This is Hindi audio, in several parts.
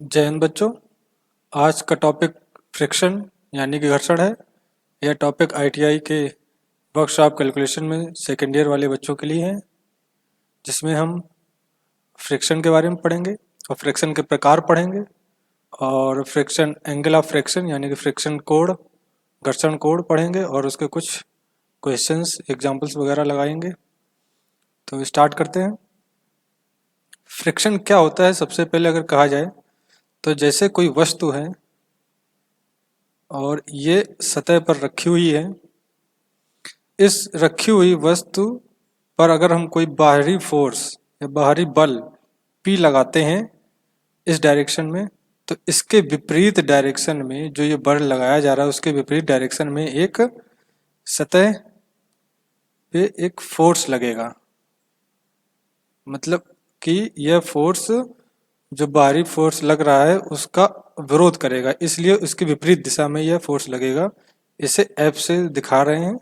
जय हिंद बच्चों। आज का टॉपिक फ्रिक्शन यानी कि घर्षण है। यह टॉपिक आईटीआई के वर्कशॉप कैलकुलेशन में सेकेंड ईयर वाले बच्चों के लिए है, जिसमें हम फ्रिक्शन के बारे में पढ़ेंगे और फ्रिक्शन के प्रकार पढ़ेंगे और फ्रिक्शन एंगल ऑफ फ्रिक्शन यानी कि फ्रिक्शन कोण, घर्षण कोण पढ़ेंगे और उसके कुछ क्वेश्चंस एग्जांपल्स वगैरह लगाएंगे। तो स्टार्ट करते हैं। फ्रिक्शन क्या होता है? सबसे पहले अगर कहा जाए तो जैसे कोई वस्तु है और ये सतह पर रखी हुई है, इस रखी हुई वस्तु पर अगर हम कोई बाहरी फोर्स या बाहरी बल P लगाते हैं इस डायरेक्शन में, तो इसके विपरीत डायरेक्शन में जो ये बल लगाया जा रहा है उसके विपरीत डायरेक्शन में एक सतह पे एक फोर्स लगेगा। मतलब कि यह फोर्स जो बाहरी फोर्स लग रहा है उसका विरोध करेगा, इसलिए उसके विपरीत दिशा में यह फोर्स लगेगा। इसे F से दिखा रहे हैं,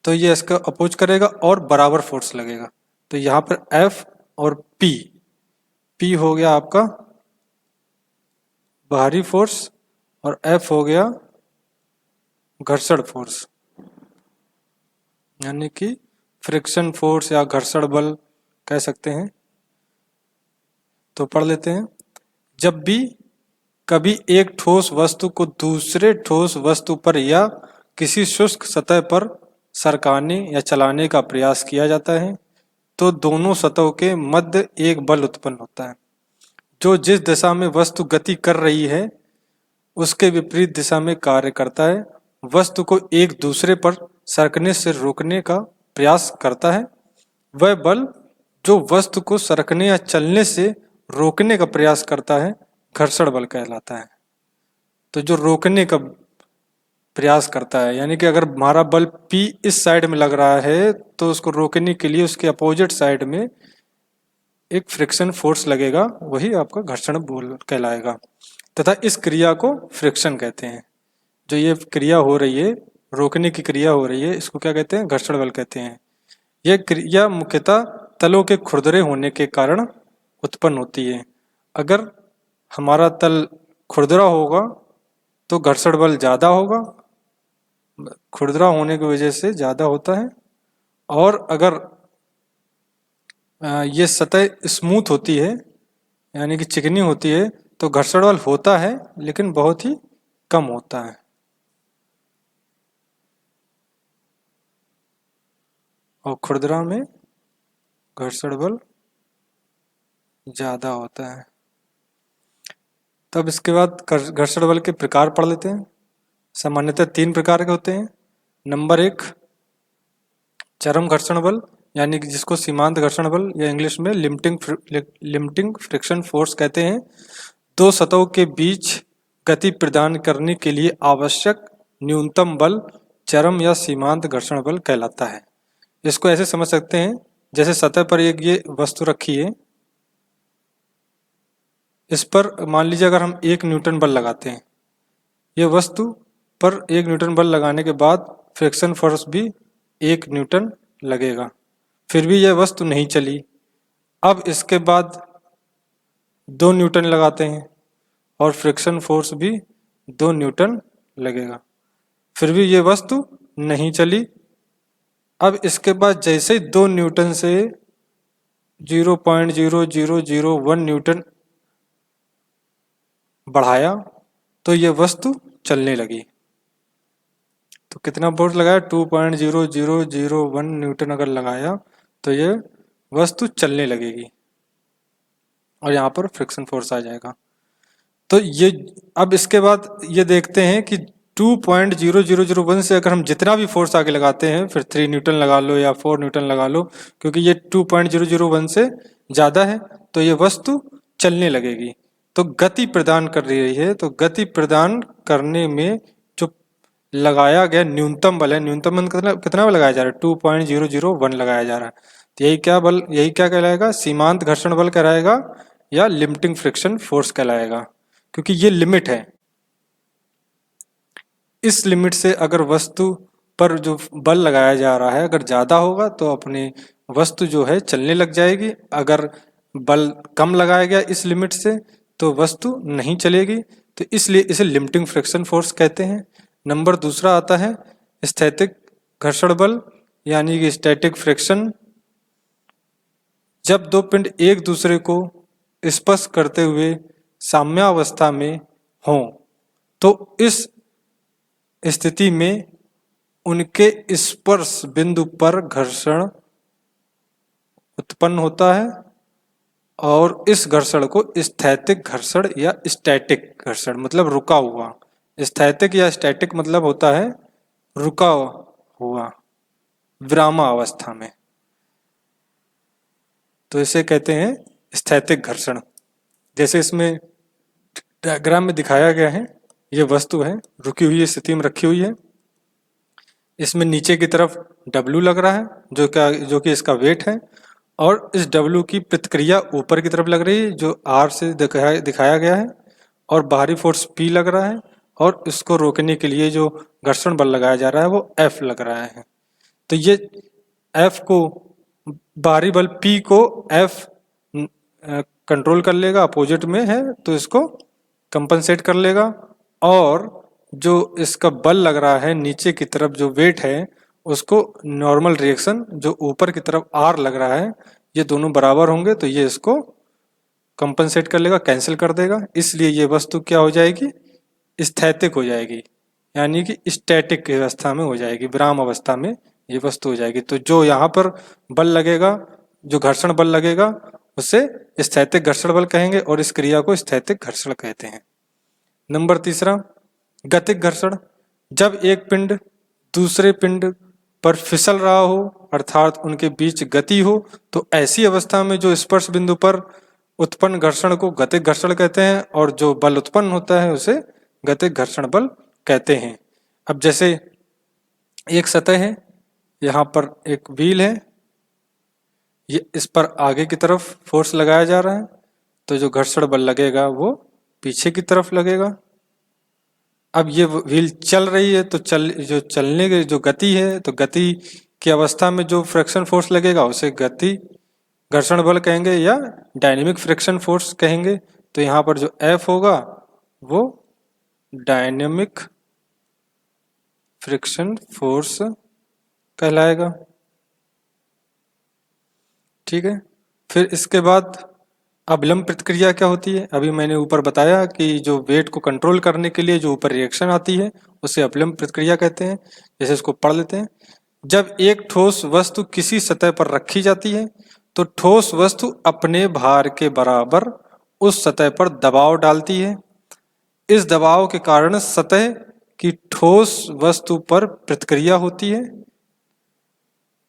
तो ये इसका अपोज करेगा और बराबर फोर्स लगेगा। तो यहाँ पर F और P हो गया आपका बाहरी फोर्स और F हो गया घर्षण फोर्स, यानी कि फ्रिक्शन फोर्स या घर्षण बल कह सकते हैं। तो पढ़ लेते हैं। जब भी कभी एक ठोस वस्तु को दूसरे ठोस वस्तु पर या किसी शुष्क सतह पर सरकाने या चलाने का प्रयास किया जाता है, तो दोनों सतहों के मध्य एक बल उत्पन्न होता है जो जिस दिशा में वस्तु गति कर रही है उसके विपरीत दिशा में कार्य करता है। वस्तु को एक दूसरे पर सरकने से रोकने का प्रयास करता है। वह बल जो वस्तु को सरकने या चलने से रोकने का प्रयास करता है घर्षण बल कहलाता है। तो जो रोकने का प्रयास करता है, यानी कि अगर हमारा बल P इस साइड में लग रहा है तो उसको रोकने के लिए उसके अपोजिट साइड में एक फ्रिक्शन फोर्स लगेगा, वही आपका घर्षण बल कहलाएगा। तथा इस क्रिया को फ्रिक्शन कहते हैं। जो ये क्रिया हो रही है, रोकने की क्रिया हो रही है, इसको क्या कहते हैं? घर्षण बल कहते हैं। यह क्रिया मुख्यतः तलों के खुरदरे होने के कारण उत्पन्न होती है। अगर हमारा तल खुरदरा होगा तो घर्षण बल ज्यादा होगा, खुरदरा होने की वजह से ज्यादा होता है। और अगर ये सतह स्मूथ होती है यानी कि चिकनी होती है तो घर्षण बल होता है लेकिन बहुत ही कम होता है। और खुरदरा में घर्षण बल ज्यादा होता है। तब इसके बाद घर्षण बल के प्रकार पढ़ लेते हैं। सामान्यतः 3 प्रकार के होते हैं। नंबर 1 चरम घर्षण बल, यानी कि जिसको सीमांत घर्षण बल या इंग्लिश में लिमिटिंग फ्रिक्शन फोर्स कहते हैं। दो सतहों के बीच गति प्रदान करने के लिए आवश्यक न्यूनतम बल चरम या सीमांत घर्षण बल कहलाता है। इसको ऐसे समझ सकते हैं, जैसे सतह पर एक ये वस्तु रखी है, इस पर मान लीजिए अगर हम 1 न्यूटन बल लगाते हैं, ये वस्तु पर 1 न्यूटन बल लगाने के बाद फ्रिक्शन फोर्स भी 1 न्यूटन लगेगा, फिर भी यह वस्तु नहीं चली। अब इसके बाद 2 न्यूटन लगाते हैं और फ्रिक्शन फोर्स भी 2 न्यूटन लगेगा, फिर भी यह वस्तु नहीं चली। अब इसके बाद जैसे 2 न्यूटन से 0.0001 न्यूटन बढ़ाया तो यह वस्तु चलने लगी। तो कितना फोर्स लगाया? 2.0001 न्यूटन अगर लगाया तो ये वस्तु चलने लगेगी और यहाँ पर फ्रिक्शन फोर्स आ जाएगा। तो ये अब इसके बाद ये देखते हैं कि 2.0001 से अगर हम जितना भी फोर्स आगे लगाते हैं, फिर 3 न्यूटन लगा लो या 4 न्यूटन लगा लो, क्योंकि ये 2.001 से ज़्यादा है तो ये वस्तु चलने लगेगी। तो गति प्रदान कर रही है, तो गति प्रदान करने में जो लगाया गया न्यूनतम बल है, न्यूनतम बल कितना लगाया जा रहा है? 2.001 लगाया जा रहा है। तो यही क्या कहलाएगा? सीमांत घर्षण बल कहलाएगा या लिमिटिंग फ्रिक्शन फोर्स कहलाएगा, क्योंकि ये लिमिट है। इस लिमिट से अगर वस्तु पर जो बल लगाया जा रहा है अगर ज़्यादा होगा तो अपनी वस्तु जो है चलने लग जाएगी। अगर बल कम लगाया गया इस लिमिट से तो वस्तु नहीं चलेगी, तो इसलिए इसे लिमिटिंग फ्रिक्शन फोर्स कहते हैं। नंबर दूसरा आता है स्थैतिक घर्षण बल यानी कि स्टैटिक फ्रिक्शन। जब दो पिंड एक दूसरे को स्पर्श करते हुए साम्यावस्था में हों तो इस स्थिति में उनके स्पर्श बिंदु पर घर्षण उत्पन्न होता है और इस घर्षण को स्थैतिक घर्षण या स्टैटिक घर्षण मतलब रुका हुआ, स्थैतिक या स्टैटिक मतलब होता है रुका हुआ विरामावस्था में, तो इसे कहते हैं स्थैतिक घर्षण। जैसे इसमें डायग्राम में दिखाया गया है, ये वस्तु है रुकी हुई स्थिति में रखी हुई है, इसमें नीचे की तरफ W लग रहा है जो कि इसका वेट है और इस W की प्रतिक्रिया ऊपर की तरफ लग रही है जो R से दिखाया गया है और बाहरी फोर्स P लग रहा है और इसको रोकने के लिए जो घर्षण बल लगाया जा रहा है वो F लग रहा है। तो ये F को बाहरी बल P को F कंट्रोल कर लेगा, अपोजिट में है तो इसको कंपनसेट कर लेगा और जो इसका बल लग रहा है नीचे की तरफ जो वेट है उसको नॉर्मल रिएक्शन जो ऊपर की तरफ R लग रहा है ये दोनों बराबर होंगे तो ये इसको कंपनसेट कर लेगा, कैंसिल कर देगा, इसलिए ये वस्तु क्या हो जाएगी स्थैतिक हो जाएगी यानी कि स्टैटिक अवस्था में हो जाएगी, विराम अवस्था में ये वस्तु हो जाएगी। तो जो यहाँ पर बल लगेगा जो घर्षण बल लगेगा उसे स्थैतिक घर्षण बल कहेंगे और इस क्रिया को स्थैतिक घर्षण कहते हैं। नंबर तीसरा गतिक घर्षण। जब एक पिंड दूसरे पिंड पर फिसल रहा हो अर्थात उनके बीच गति हो तो ऐसी अवस्था में जो स्पर्श बिंदु पर उत्पन्न घर्षण को गतिक घर्षण कहते हैं और जो बल उत्पन्न होता है उसे गतिक घर्षण बल कहते हैं। अब जैसे एक सतह है, यहाँ पर एक व्हील है, ये इस पर आगे की तरफ फोर्स लगाया जा रहा है तो जो घर्षण बल लगेगा वो पीछे की तरफ लगेगा। अब ये व्हील चल रही है तो चलने की जो गति है तो गति की अवस्था में जो फ्रिक्शन फोर्स लगेगा उसे गति घर्षण बल कहेंगे या डायनेमिक फ्रिक्शन फोर्स कहेंगे। तो यहाँ पर जो F होगा वो डायनेमिक फ्रिक्शन फोर्स कहलाएगा। ठीक है, फिर इसके बाद अविलंब प्रतिक्रिया क्या होती है। अभी मैंने ऊपर बताया कि जो वेट को कंट्रोल करने के लिए जो ऊपर रिएक्शन आती है उसे अविलंब प्रतिक्रिया कहते हैं। जैसे इसको पढ़ लेते हैं। जब एक ठोस वस्तु किसी सतह पर रखी जाती है तो ठोस वस्तु अपने भार के बराबर उस सतह पर दबाव डालती है। इस दबाव के कारण सतह की ठोस वस्तु पर प्रतिक्रिया होती है।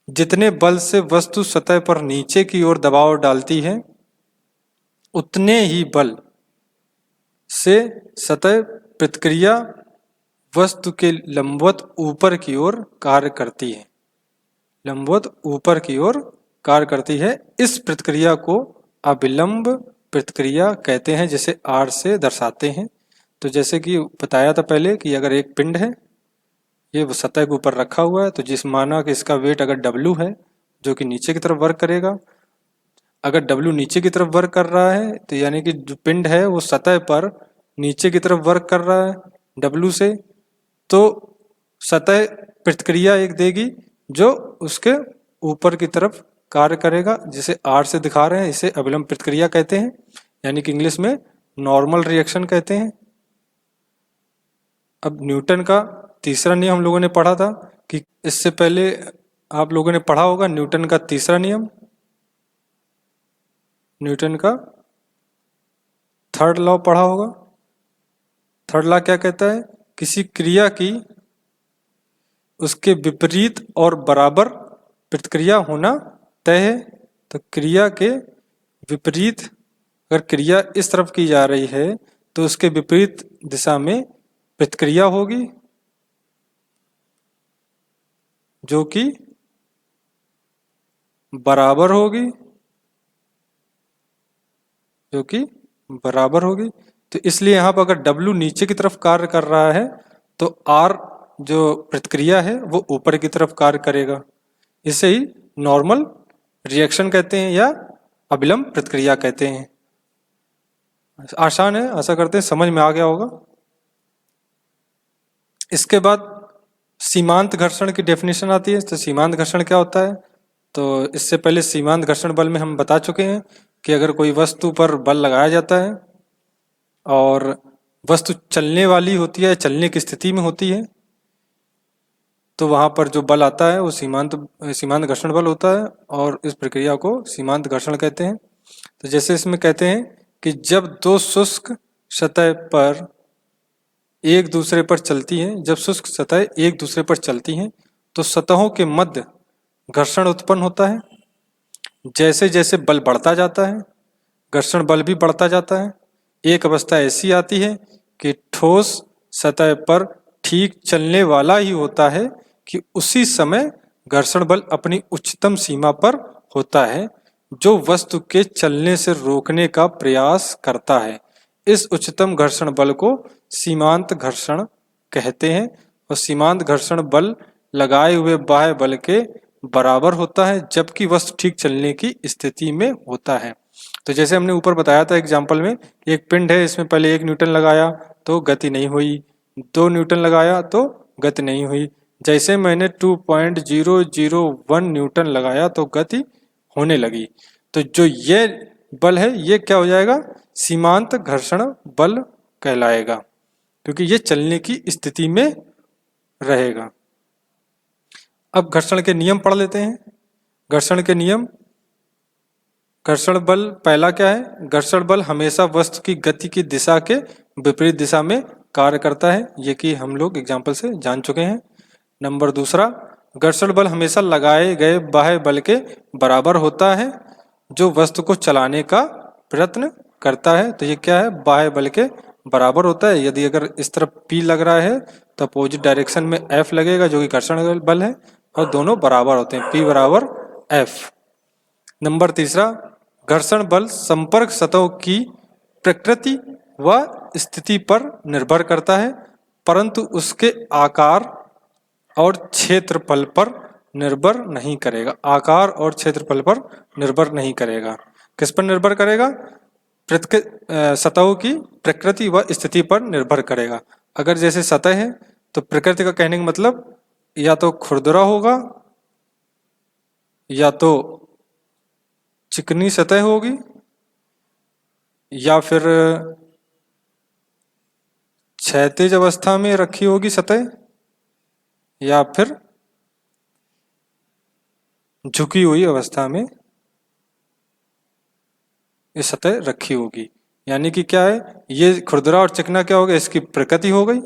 जितने बल से वस्तु सतह पर नीचे की ओर दबाव डालती है उतने ही बल से सतह प्रतिक्रिया वस्तु के लंबवत ऊपर की ओर कार्य करती है, लंबवत ऊपर की ओर कार्य करती है। इस प्रतिक्रिया को अविलंब प्रतिक्रिया कहते हैं, जिसे R से दर्शाते हैं। तो जैसे कि बताया था पहले कि अगर एक पिंड है ये सतह के ऊपर रखा हुआ है तो जिस माना कि इसका वेट अगर W है जो कि नीचे की तरफ वर्क करेगा, अगर W नीचे की तरफ वर्क कर रहा है तो यानी कि जो पिंड है वो सतह पर नीचे की तरफ वर्क कर रहा है W से, तो सतह प्रतिक्रिया एक देगी जो उसके ऊपर की तरफ कार्य करेगा, जिसे R से दिखा रहे हैं। इसे अविलंब प्रतिक्रिया कहते हैं यानी कि इंग्लिश में नॉर्मल रिएक्शन कहते हैं। अब न्यूटन का तीसरा नियम हम लोगों ने पढ़ा था कि इससे पहले आप लोगों ने पढ़ा होगा न्यूटन का तीसरा नियम, न्यूटन का थर्ड लॉ पढ़ा होगा। थर्ड लॉ क्या कहता है, किसी क्रिया की उसके विपरीत और बराबर प्रतिक्रिया होना तय है। तो क्रिया के विपरीत अगर क्रिया इस तरफ की जा रही है तो उसके विपरीत दिशा में प्रतिक्रिया होगी जो कि बराबर होगी, जो कि बराबर होगी। तो इसलिए यहाँ पर अगर W नीचे की तरफ कार्य कर रहा है तो R जो प्रतिक्रिया है वो ऊपर की तरफ कार्य करेगा। इसे ही नॉर्मल रिएक्शन कहते हैं या अविलंब प्रतिक्रिया कहते हैं। आसान है, आशा करते हैं समझ में आ गया होगा। इसके बाद सीमांत घर्षण की डेफिनेशन आती है। तो सीमांत घर्षण क्या होता है? तो इससे पहले सीमांत घर्षण बल में हम बता चुके हैं कि अगर कोई वस्तु पर बल लगाया जाता है और वस्तु चलने वाली होती है, चलने की स्थिति में होती है, तो वहां पर जो बल आता है वो सीमांत घर्षण बल होता है और इस प्रक्रिया को सीमांत घर्षण कहते हैं। तो जैसे इसमें कहते हैं कि जब दो शुष्क सतह पर एक दूसरे पर चलती हैं, जब शुष्क सतह एक दूसरे पर चलती हैं तो सतहों के मध्य घर्षण उत्पन्न होता है। जैसे जैसे बल बढ़ता जाता है, घर्षण बल भी बढ़ता जाता है। एक अवस्था ऐसी आती है कि ठोस सतह पर ठीक चलने वाला ही होता है कि उसी समय घर्षण बल अपनी उच्चतम सीमा पर होता है, जो वस्तु के चलने से रोकने का प्रयास करता है। इस उच्चतम घर्षण बल को सीमांत घर्षण कहते हैं और सीमांत घर्षण बल लगाए हुए बाह्य बल के बराबर होता है जबकि वस्तु ठीक चलने की स्थिति में होता है। तो जैसे हमने ऊपर बताया था एग्जाम्पल में, एक पिंड है, इसमें पहले 1 न्यूटन लगाया तो गति नहीं हुई, 2 न्यूटन लगाया तो गति नहीं हुई। जैसे मैंने 2.001 न्यूटन लगाया तो गति होने लगी। तो जो ये बल है ये क्या हो जाएगा? सीमांत घर्षण बल कहलाएगा, क्योंकि ये चलने की स्थिति में रहेगा। अब घर्षण के नियम पढ़ लेते हैं। घर्षण के नियम। घर्षण बल पहला क्या है? घर्षण बल हमेशा वस्तु की गति की दिशा के विपरीत दिशा में कार्य करता है, ये कि हम लोग एग्जाम्पल से जान चुके हैं। नंबर दूसरा, घर्षण बल हमेशा लगाए गए बाह्य बल के बराबर होता है जो वस्तु को चलाने का प्रयत्न करता है। तो ये क्या है? बाह्य बल के बराबर होता है। यदि अगर इस तरफ P लग रहा है तो अपोजिट डायरेक्शन में F लगेगा जो कि घर्षण बल है और दोनों बराबर होते हैं, P बराबर F। नंबर तीसरा, घर्षण बल संपर्क सतहों की प्रकृति व स्थिति पर निर्भर करता है परंतु उसके आकार और क्षेत्रफल पर निर्भर नहीं करेगा। आकार और क्षेत्रफल पर निर्भर नहीं करेगा। किस पर निर्भर करेगा? सतहों की प्रकृति व स्थिति पर निर्भर करेगा। अगर जैसे सतह है तो प्रकृति का कहने का मतलब या तो खुरदरा होगा या तो चिकनी सतह होगी या फिर क्षैतिज अवस्था में रखी होगी सतह या फिर झुकी हुई अवस्था में ये सतह रखी होगी। यानी कि क्या है? ये खुरदरा और चिकना क्या हो गया? इसकी प्रकृति हो गई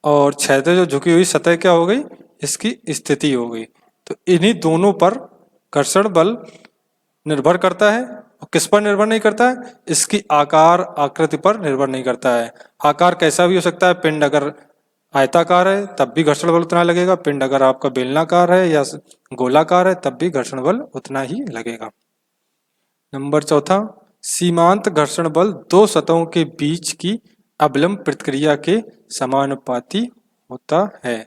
और क्षैतिज जो झुकी हुई सतह क्या हो गई? इसकी स्थिति हो गई। तो इन्हीं दोनों पर घर्षण बल निर्भर करता है। और किस पर निर्भर नहीं करता है? इसकी आकार आकृति पर निर्भर नहीं करता है। आकार कैसा भी हो सकता है। पिंड अगर आयताकार है तब भी घर्षण बल उतना लगेगा, पिंड अगर आपका बेलनाकार है या गोलाकार है तब भी घर्षण बल उतना ही लगेगा। नंबर चौथा, सीमांत घर्षण बल दो सतहों के बीच की अवलंब प्रतिक्रिया के समानुपाती होता है।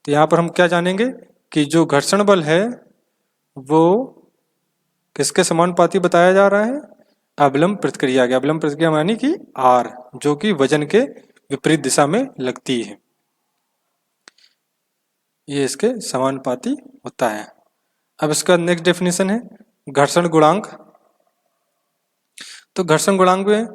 तो यहाँ पर हम क्या जानेंगे कि जो घर्षण बल है वो किसके समानुपाती बताया जा रहा है? अवलंब प्रतिक्रिया के। अवलंब प्रतिक्रिया मानी कि R, जो कि वजन के विपरीत दिशा में लगती है, ये इसके समानुपाती होता है। अब इसका नेक्स्ट डेफिनेशन है घर्षण गुणांक। तो घर्षण गुणांक में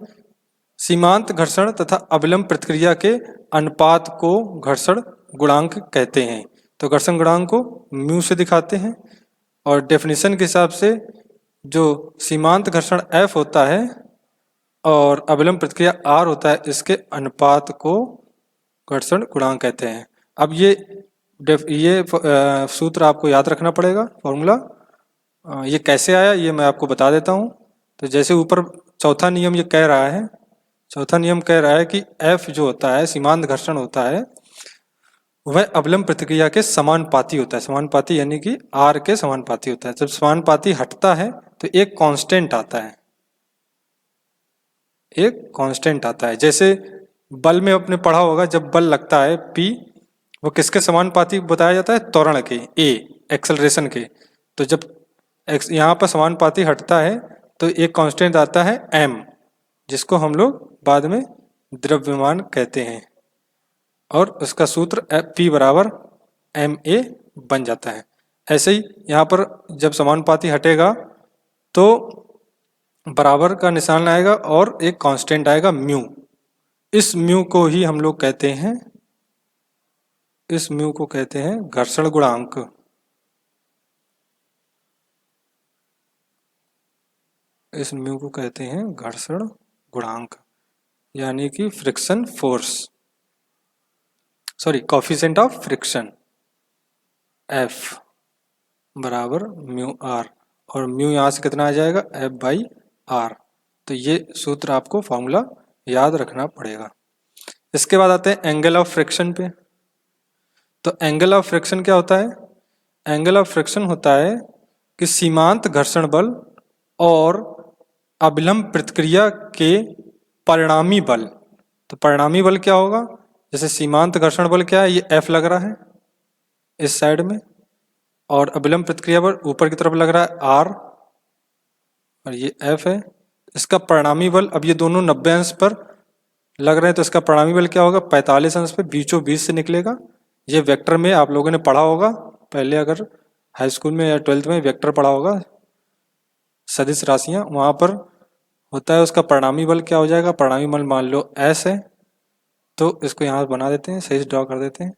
सीमांत घर्षण तथा अवलंब प्रतिक्रिया के अनुपात को घर्षण गुणांक कहते हैं। तो घर्षण गुणांक को म्यू से दिखाते हैं और डेफिनेशन के हिसाब से जो सीमांत घर्षण F होता है और अवलंब प्रतिक्रिया R होता है, इसके अनुपात को घर्षण गुणांक कहते हैं। अब ये सूत्र आपको याद रखना पड़ेगा, फॉर्मूला। ये कैसे आया ये मैं आपको बता देता हूँ। तो जैसे ऊपर चौथा नियम ये कह रहा है, चौथा नियम कह रहा है कि F जो होता है सीमांत घर्षण होता है वह अवलंब प्रतिक्रिया के समानुपाती होता है। समानुपाती यानी कि R के समानुपाती होता है। जब समानुपाती हटता है तो एक कांस्टेंट आता है, एक कांस्टेंट आता है। जैसे बल में आपने पढ़ा होगा, जब बल लगता है P, वो किसके समानुपाती बताया जाता है? त्वरण के, A, एक्सेलरेशन के। तो जब एक्स यहाँ पर समानुपाती हटता है तो एक कांस्टेंट आता है m, जिसको हम लोग बाद में द्रव्यमान कहते हैं, और उसका सूत्र P बराबर ma बन जाता है। ऐसे ही यहाँ पर जब समानुपाती हटेगा तो बराबर का निशान आएगा और एक कांस्टेंट आएगा म्यू। इस म्यू को ही हम लोग कहते हैं, इस म्यू को कहते हैं घर्षण गुणांक। इस म्यू को कहते हैं घर्षण गुणांक, यानी कि friction force, sorry coefficient of friction, F बराबर म्यू आर, और म्यू यहाँ से कितना आ जाएगा F बाई आर। तो ये सूत्र आपको फॉर्मूला याद रखना पड़ेगा। इसके बाद आते हैं एंगल ऑफ फ्रिक्शन पे। तो एंगल ऑफ फ्रिक्शन क्या होता है? एंगल ऑफ फ्रिक्शन होता है कि सीमांत घर्षण बल और अभिलंब प्रतिक्रिया के परिणामी बल। तो परिणामी बल क्या होगा? जैसे सीमांत घर्षण बल क्या है, ये F लग रहा है इस साइड में, और अभिलंब प्रतिक्रिया बल ऊपर की तरफ लग रहा है R, और ये F है। इसका परिणामी बल, अब ये दोनों 90 अंश पर लग रहे हैं तो इसका परिणामी बल क्या होगा? 45 अंश पे बीचों बीच से निकलेगा। ये वेक्टर में आप लोगों ने पढ़ा होगा पहले, अगर हाई स्कूल में या 12th में वेक्टर पढ़ा होगा, सदिश राशियां, वहां पर होता है उसका परिणामी बल क्या हो जाएगा? परिणामी बल मान लो S है, तो इसको यहाँ बना देते हैं, सही से ड्रॉ कर देते हैं।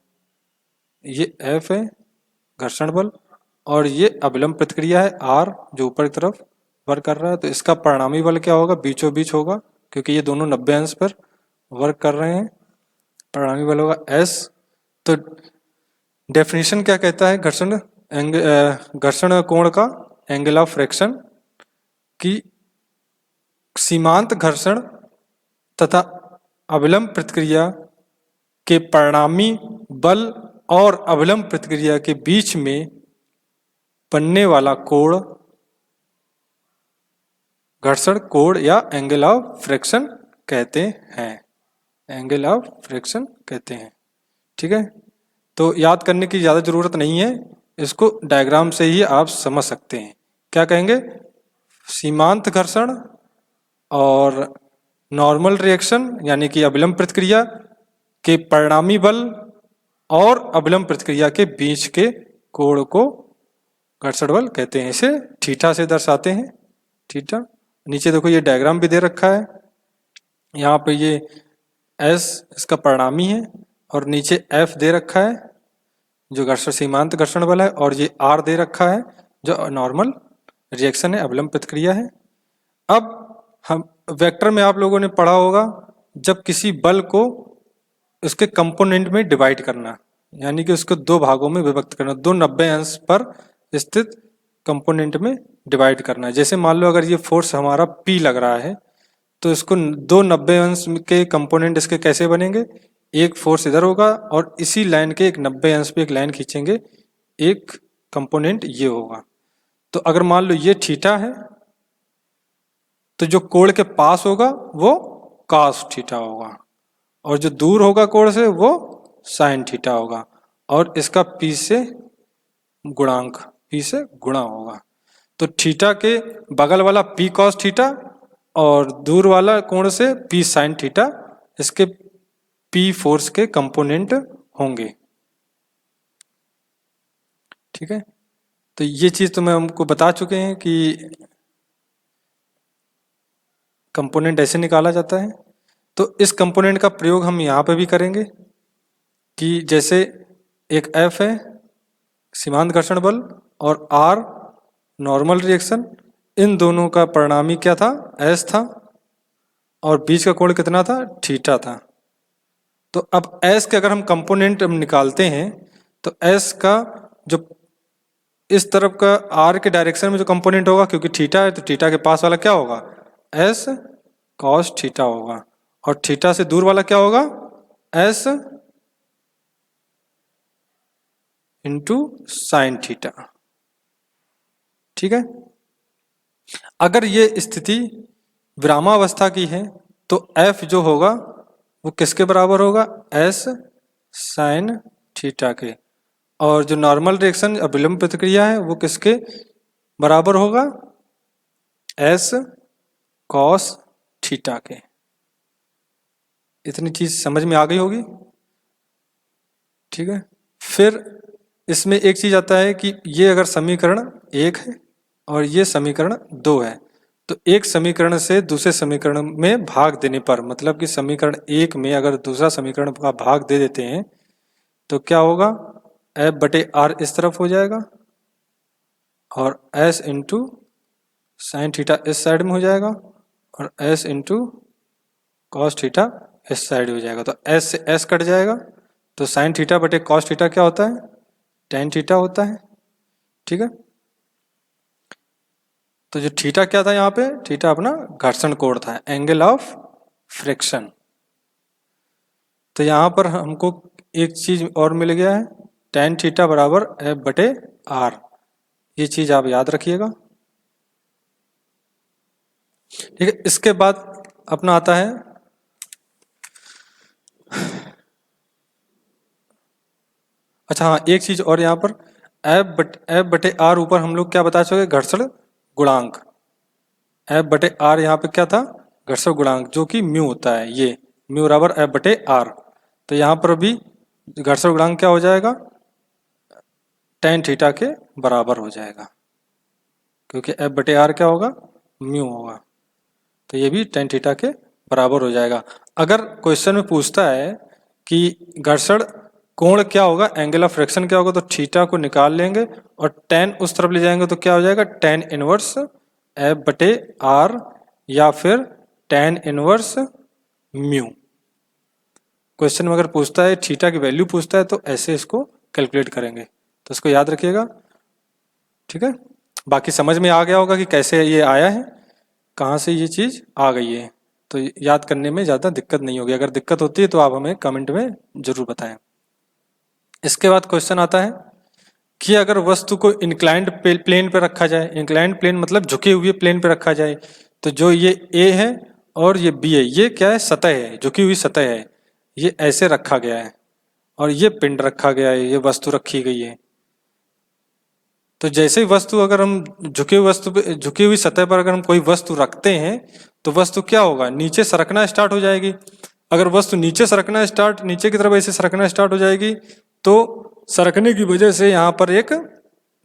ये F है घर्षण बल, और ये अभिलंब प्रतिक्रिया है R जो ऊपर की तरफ वर्क कर रहा है। तो इसका परिणामी बल क्या होगा? बीचों बीच होगा, क्योंकि ये दोनों 90 अंश पर वर्क कर रहे हैं। परिणामी बल होगा S। तो डेफिनेशन क्या कहता है घर्षण कोण का? एंगल ऑफ फ्रिक्शन की सीमांत घर्षण तथा अभिलंब प्रतिक्रिया के परिणामी बल और अभिलंब प्रतिक्रिया के बीच में बनने वाला कोण घर्षण कोण या एंगल ऑफ फ्रिक्शन कहते हैं। एंगल ऑफ फ्रिक्शन कहते हैं। ठीक है, तो याद करने की ज़्यादा ज़रूरत नहीं है, इसको डायग्राम से ही आप समझ सकते हैं। क्या कहेंगे? सीमांत घर्षण और नॉर्मल रिएक्शन यानी कि अभिलंब प्रतिक्रिया के परिणामी बल और अभिलंब प्रतिक्रिया के बीच के कोण को घर्षण बल कहते हैं। इसे थीटा से दर्शाते हैं। थीटा, नीचे देखो ये डायग्राम भी दे रखा है, यहाँ पे ये S इसका परिणामी है और नीचे F दे रखा है जो घर्षण सीमांत घर्षण बल है, और ये R दे रखा है जो नॉर्मल रिएक्शन है, अभिलंब प्रतिक्रिया है। अब हम वेक्टर में आप लोगों ने पढ़ा होगा, जब किसी बल को उसके कंपोनेंट में डिवाइड करना, यानी कि उसको दो भागों में विभक्त करना, दो 90 अंश पर स्थित कंपोनेंट में डिवाइड करना। जैसे मान लो अगर ये फोर्स हमारा P लग रहा है, तो इसको दो 90 अंश के कंपोनेंट इसके कैसे बनेंगे? एक फोर्स इधर होगा और इसी लाइन के एक 90 अंश पे एक लाइन खींचेंगे, एक कंपोनेंट ये होगा। तो अगर मान लो ये थीटा है, तो जो कोण के पास होगा वो cos थीटा होगा, और जो दूर होगा कोण से वो sin थीटा होगा, और इसका P से गुणांक, P से गुणा होगा। तो थीटा के बगल वाला P cos थीटा और दूर वाला कोण से P sin थीटा, इसके P फोर्स के कंपोनेंट होंगे। ठीक है, तो ये चीज तो मैं हमको बता चुके हैं कि कंपोनेंट ऐसे निकाला जाता है। तो इस कंपोनेंट का प्रयोग हम यहाँ पे भी करेंगे कि जैसे एक F है सीमांत घर्षण बल और R नॉर्मल रिएक्शन, इन दोनों का परिणामी क्या था? S था, और बीच का कोण कितना था? थीटा था। तो अब S के अगर हम कंपोनेंट निकालते हैं तो S का जो इस तरफ का R के डायरेक्शन में जो कंपोनेंट होगा, क्योंकि थीटा है तो थीटा के पास वाला क्या होगा? S cos थीटा होगा, और थीटा से दूर वाला क्या होगा? S into sine theta. ठीक है, अगर ये स्थिति विरामावस्था की है तो F जो होगा वो किसके बराबर होगा? S साइन थीटा के, और जो नॉर्मल रिएक्शन अभिलंब प्रतिक्रिया है वो किसके बराबर होगा एस कॉस थीटा के। इतनी चीज समझ में आ गई होगी, ठीक है। फिर इसमें एक चीज आता है कि ये अगर समीकरण 1 है और ये समीकरण 2 है, तो एक समीकरण से दूसरे समीकरण में भाग देने पर, मतलब कि समीकरण 1 में अगर दूसरा समीकरण का भाग दे देते हैं तो क्या होगा, एफ बटे आर इस तरफ हो जाएगा और एस इंटू साइन थीटा इस साइड में हो जाएगा और एस इंटू कॉस थीटा इस साइड हो जाएगा। तो एस से एस कट जाएगा, तो साइन थीटा बटे कॉस थीटा क्या होता है, टेन थीटा होता है, ठीक है। तो जो थीटा क्या था यहाँ पे, थीटा अपना घर्षण कोण था, एंगल ऑफ फ्रिक्शन। तो यहाँ पर हमको एक चीज और मिल गया है, टेन थीटा बराबर एफ बटे आर। ये चीज आप याद रखिएगा, ठीक है। इसके बाद अपना आता है अच्छा हाँ, एक चीज और यहाँ पर एफ बटे आर ऊपर हम लोग क्या बता चुके, घर्षण गुणांक। एफ बटे आर यहाँ पे क्या था, घर्षण गुणांक, जो कि म्यू होता है, ये म्यू बराबर एफ बटे आर। तो यहाँ पर भी घर्षण गुणांक क्या हो जाएगा, टेन थीटा के बराबर हो जाएगा, क्योंकि एफ बटे आर क्या होगा, म्यू होगा। तो ये भी टेन थीटा के बराबर हो जाएगा। अगर क्वेश्चन में पूछता है कि घर्षण कोण क्या होगा, एंगल ऑफ फ्रिक्शन क्या होगा, तो थीटा को निकाल लेंगे और टेन उस तरफ ले जाएंगे तो क्या हो जाएगा, टेन इनवर्स एफ बटे आर या फिर टेन इनवर्स म्यू। क्वेश्चन में अगर पूछता है थीटा की वैल्यू पूछता है तो ऐसे इसको कैलकुलेट करेंगे, तो इसको याद रखिएगा, ठीक है। बाकी समझ में आ गया होगा कि कैसे ये आया है, कहाँ से ये चीज़ आ गई है, तो याद करने में ज़्यादा दिक्कत नहीं होगी। अगर दिक्कत होती है तो आप हमें कमेंट में ज़रूर बताएं। इसके बाद क्वेश्चन आता है कि अगर वस्तु को इंक्लाइंड प्लेन पे रखा जाए, इंक्लाइंड प्लेन मतलब झुके हुए प्लेन पे रखा जाए, तो जो ये ए है और ये बी है, ये क्या है, सतह है, झुकी हुई सतह है, ये ऐसे रखा गया है और ये पिंड रखा गया है, ये वस्तु रखी गई है। तो जैसे ही वस्तु अगर हम झुकी हुई सतह पर अगर हम कोई वस्तु रखते हैं तो वस्तु क्या होगा, नीचे सरकना स्टार्ट हो जाएगी। अगर वस्तु नीचे की तरफ ऐसे सरकना स्टार्ट हो जाएगी तो सरकने की वजह से यहाँ पर एक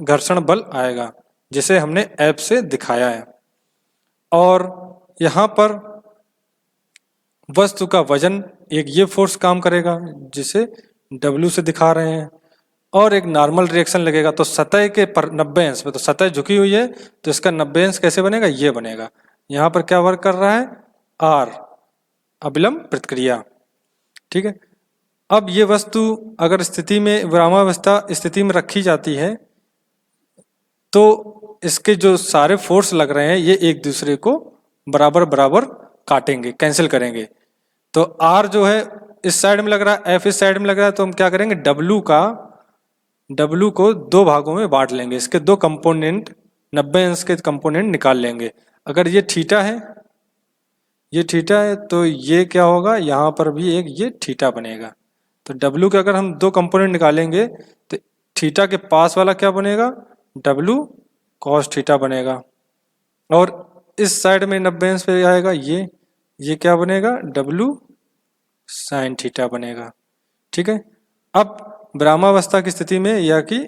घर्षण बल आएगा, जिसे हमने एफ से दिखाया है। और यहाँ पर वस्तु का वजन, एक ये फोर्स काम करेगा जिसे W से दिखा रहे हैं, और एक नॉर्मल रिएक्शन लगेगा। तो सतह के पर 90 अंश पे, तो सतह झुकी हुई है तो इसका 90 अंश कैसे बनेगा, ये बनेगा। यहाँ पर क्या वर्क कर रहा है, आर, अविलंब प्रतिक्रिया, ठीक है। अब ये वस्तु अगर स्थिति में विरामावस्था स्थिति में रखी जाती है तो इसके जो सारे फोर्स लग रहे हैं ये एक दूसरे को बराबर बराबर काटेंगे, कैंसिल करेंगे। तो आर जो है इस साइड में लग रहा है, एफ इस साइड में लग रहा है, तो हम क्या करेंगे, डब्लू को दो भागों में बांट लेंगे, इसके दो कंपोनेंट 90 अंश के कंपोनेंट निकाल लेंगे। अगर ये थीटा है तो ये क्या होगा, यहाँ पर भी एक ये थीटा बनेगा। तो डब्लू के अगर हम दो कंपोनेंट निकालेंगे तो थीटा के पास वाला क्या बनेगा, डब्लू कॉस थीटा बनेगा, और इस साइड में 90 अंश पे आएगा ये क्या बनेगा, डब्लू साइन थीटा बनेगा, ठीक है। अब विरामावस्था की स्थिति में या कि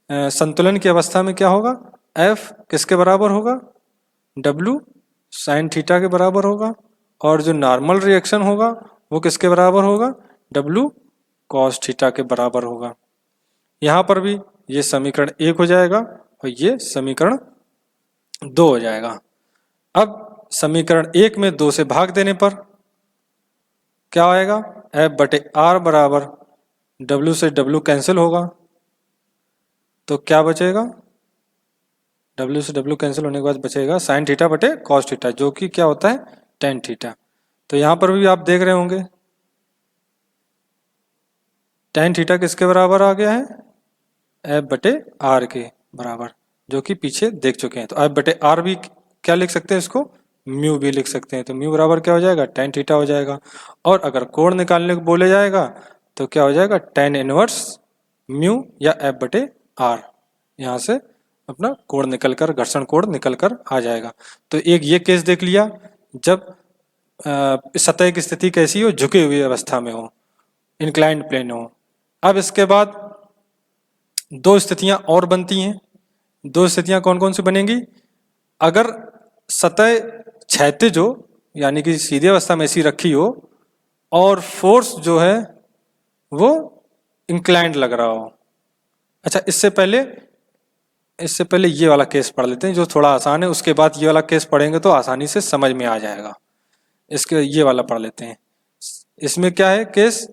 संतुलन की अवस्था में क्या होगा, एफ किसके बराबर होगा, डब्लू साइन थीटा के बराबर होगा, और जो नॉर्मल रिएक्शन होगा वो किसके बराबर होगा, डब्लू कॉस थीटा के बराबर होगा। यहाँ पर भी ये समीकरण 1 हो जाएगा और ये समीकरण 2 हो जाएगा। अब समीकरण 1 में 2 से भाग देने पर क्या आएगा, एफ बटे आर बराबर डब्लू से डब्लू कैंसिल होगा, तो क्या बचेगा, डब्लू से डब्लू कैंसिल होने के बाद बचेगा साइन थीटा बटे कॉस थीटा, जो कि क्या होता है, टेन थीटा। तो यहाँ पर भी आप देख रहे होंगे टेन थीटा किसके बराबर आ गया है, एफ बटे आर के बराबर, जो कि पीछे देख चुके हैं। तो एफ बटे आर भी क्या लिख सकते हैं, इसको म्यू भी लिख सकते हैं। तो म्यू बराबर क्या हो जाएगा, टेन थीटा हो जाएगा। और अगर कोण निकालने को बोले जाएगा तो क्या हो जाएगा, टेन इनवर्स म्यू या एफ बटे आर, यहाँ से अपना कोण निकलकर, घर्षण कोण निकलकर आ जाएगा। तो एक ये केस देख लिया जब सतह की स्थिति कैसी हो, झुकी हुई अवस्था में हो, इंक्लाइंड प्लेन हो। अब इसके बाद दो स्थितियां और बनती हैं। दो स्थितियां कौन कौन सी बनेंगी? अगर सतह क्षैतिज हो, यानी कि सीधी अवस्था में ऐसी रखी हो, और फोर्स जो है वो इंक्लाइंड लग रहा हो। अच्छा, इससे पहले ये वाला केस पढ़ लेते हैं जो थोड़ा आसान है, उसके बाद ये वाला केस पढ़ेंगे तो आसानी से समझ में आ जाएगा। इसके ये वाला पढ़ लेते हैं। इसमें क्या है केस?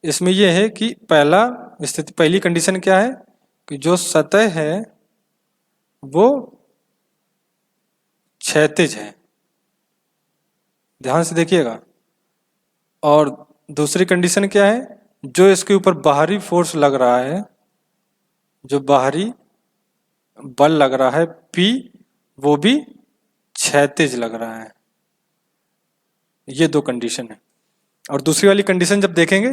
इसमें ये है कि पहली कंडीशन क्या है कि जो सतह है वो क्षैतिज है, ध्यान से देखिएगा। और दूसरी कंडीशन क्या है? जो इसके ऊपर बाहरी फोर्स लग रहा है, जो बाहरी बल लग रहा है P, वो भी क्षैतिज लग रहा है। ये दो कंडीशन है। और दूसरी वाली कंडीशन जब देखेंगे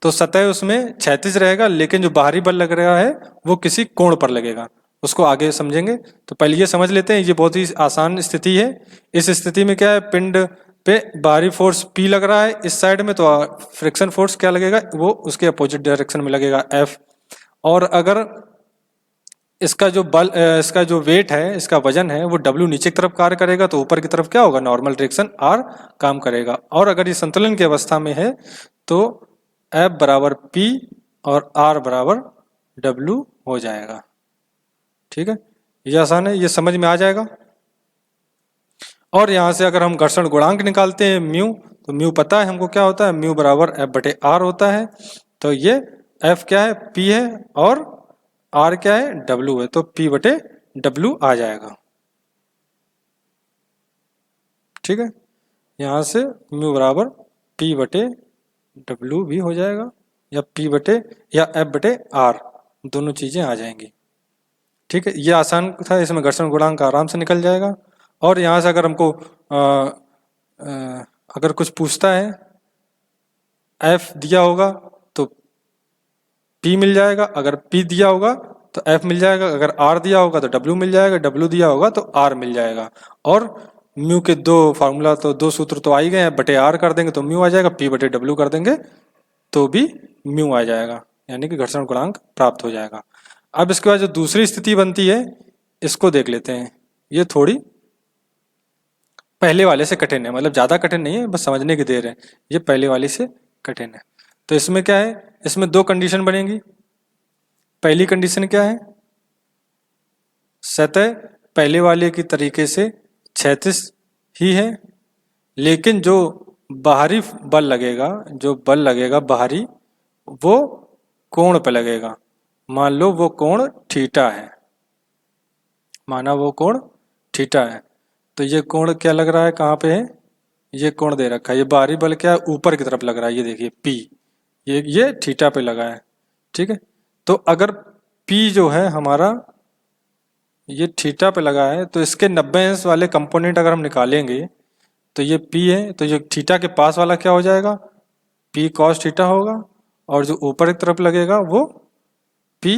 तो सतह उसमें क्षैतिज रहेगा, लेकिन जो बाहरी बल लग रहा है वो किसी कोण पर लगेगा। उसको आगे समझेंगे। तो पहले ये समझ लेते हैं, ये बहुत ही आसान स्थिति है। इस स्थिति में क्या है, पिंड पे बाहरी फोर्स P लग रहा है इस साइड में, तो फ्रिक्शन फोर्स क्या लगेगा, वो उसके अपोजिट डायरेक्शन में लगेगा F। और अगर इसका जो वेट है, इसका वजन है, वो W नीचे की तरफ कार्य करेगा, तो ऊपर की तरफ क्या होगा, नॉर्मल डायरेक्शन R काम करेगा। और अगर ये संतुलन की अवस्था में है तो F बराबर P और R बराबर W हो जाएगा। ठीक है, ये आसान है, ये समझ में आ जाएगा। और यहाँ से अगर हम घर्षण गुणांक निकालते हैं म्यू, तो म्यू पता है हमको क्या होता है, म्यू बराबर F/R होता है। तो ये F क्या है, P है, और R क्या है, W है, तो P/W आ जाएगा। ठीक है, यहाँ से म्यू बराबर P/W भी हो जाएगा, या या F/R, दोनों चीजें आ जाएंगी। ठीक है, ये आसान था, इसमें घर्षण गुणांक आराम से निकल जाएगा। और यहाँ से अगर हमको अगर कुछ पूछता है, F दिया होगा तो P मिल जाएगा, अगर P दिया होगा तो F मिल जाएगा, अगर R दिया होगा तो W मिल जाएगा, W दिया होगा तो R मिल जाएगा। और म्यू के दो फार्मूला, तो दो सूत्र तो आ ही गए हैं, बटे R कर देंगे तो म्यू आ जाएगा, P/W कर देंगे तो भी म्यू आ जाएगा, यानी कि घर्षण गुणांक प्राप्त हो जाएगा। अब इसके बाद जो दूसरी स्थिति बनती है, इसको देख लेते हैं। ये थोड़ी पहले वाले से कठिन है, मतलब ज्यादा कठिन नहीं है, बस समझने की देर है। ये पहले वाले से कठिन है। तो इसमें क्या है, इसमें दो कंडीशन बनेगी। पहली कंडीशन क्या है, सतह पहले वाले की तरीके से क्षैतिज ही है, लेकिन जो बाहरी बल लगेगा बाहरी, वो कोण पे लगेगा। मान लो वो कोण थीटा है, तो ये कोण क्या लग रहा है, कहाँ पे है, ये कोण दे रखा है, ये बाहरी बल क्या है, ऊपर की तरफ लग रहा है, ये देखिए P, ये थीटा पे लगा है। ठीक है, तो अगर P जो है हमारा ये थीटा पे लगा है, तो इसके 90 अंश वाले कंपोनेंट अगर हम निकालेंगे तो ये P है, तो ये थीटा के पास वाला क्या हो जाएगा, P cos थीटा होगा, और जो ऊपर की तरफ लगेगा वो P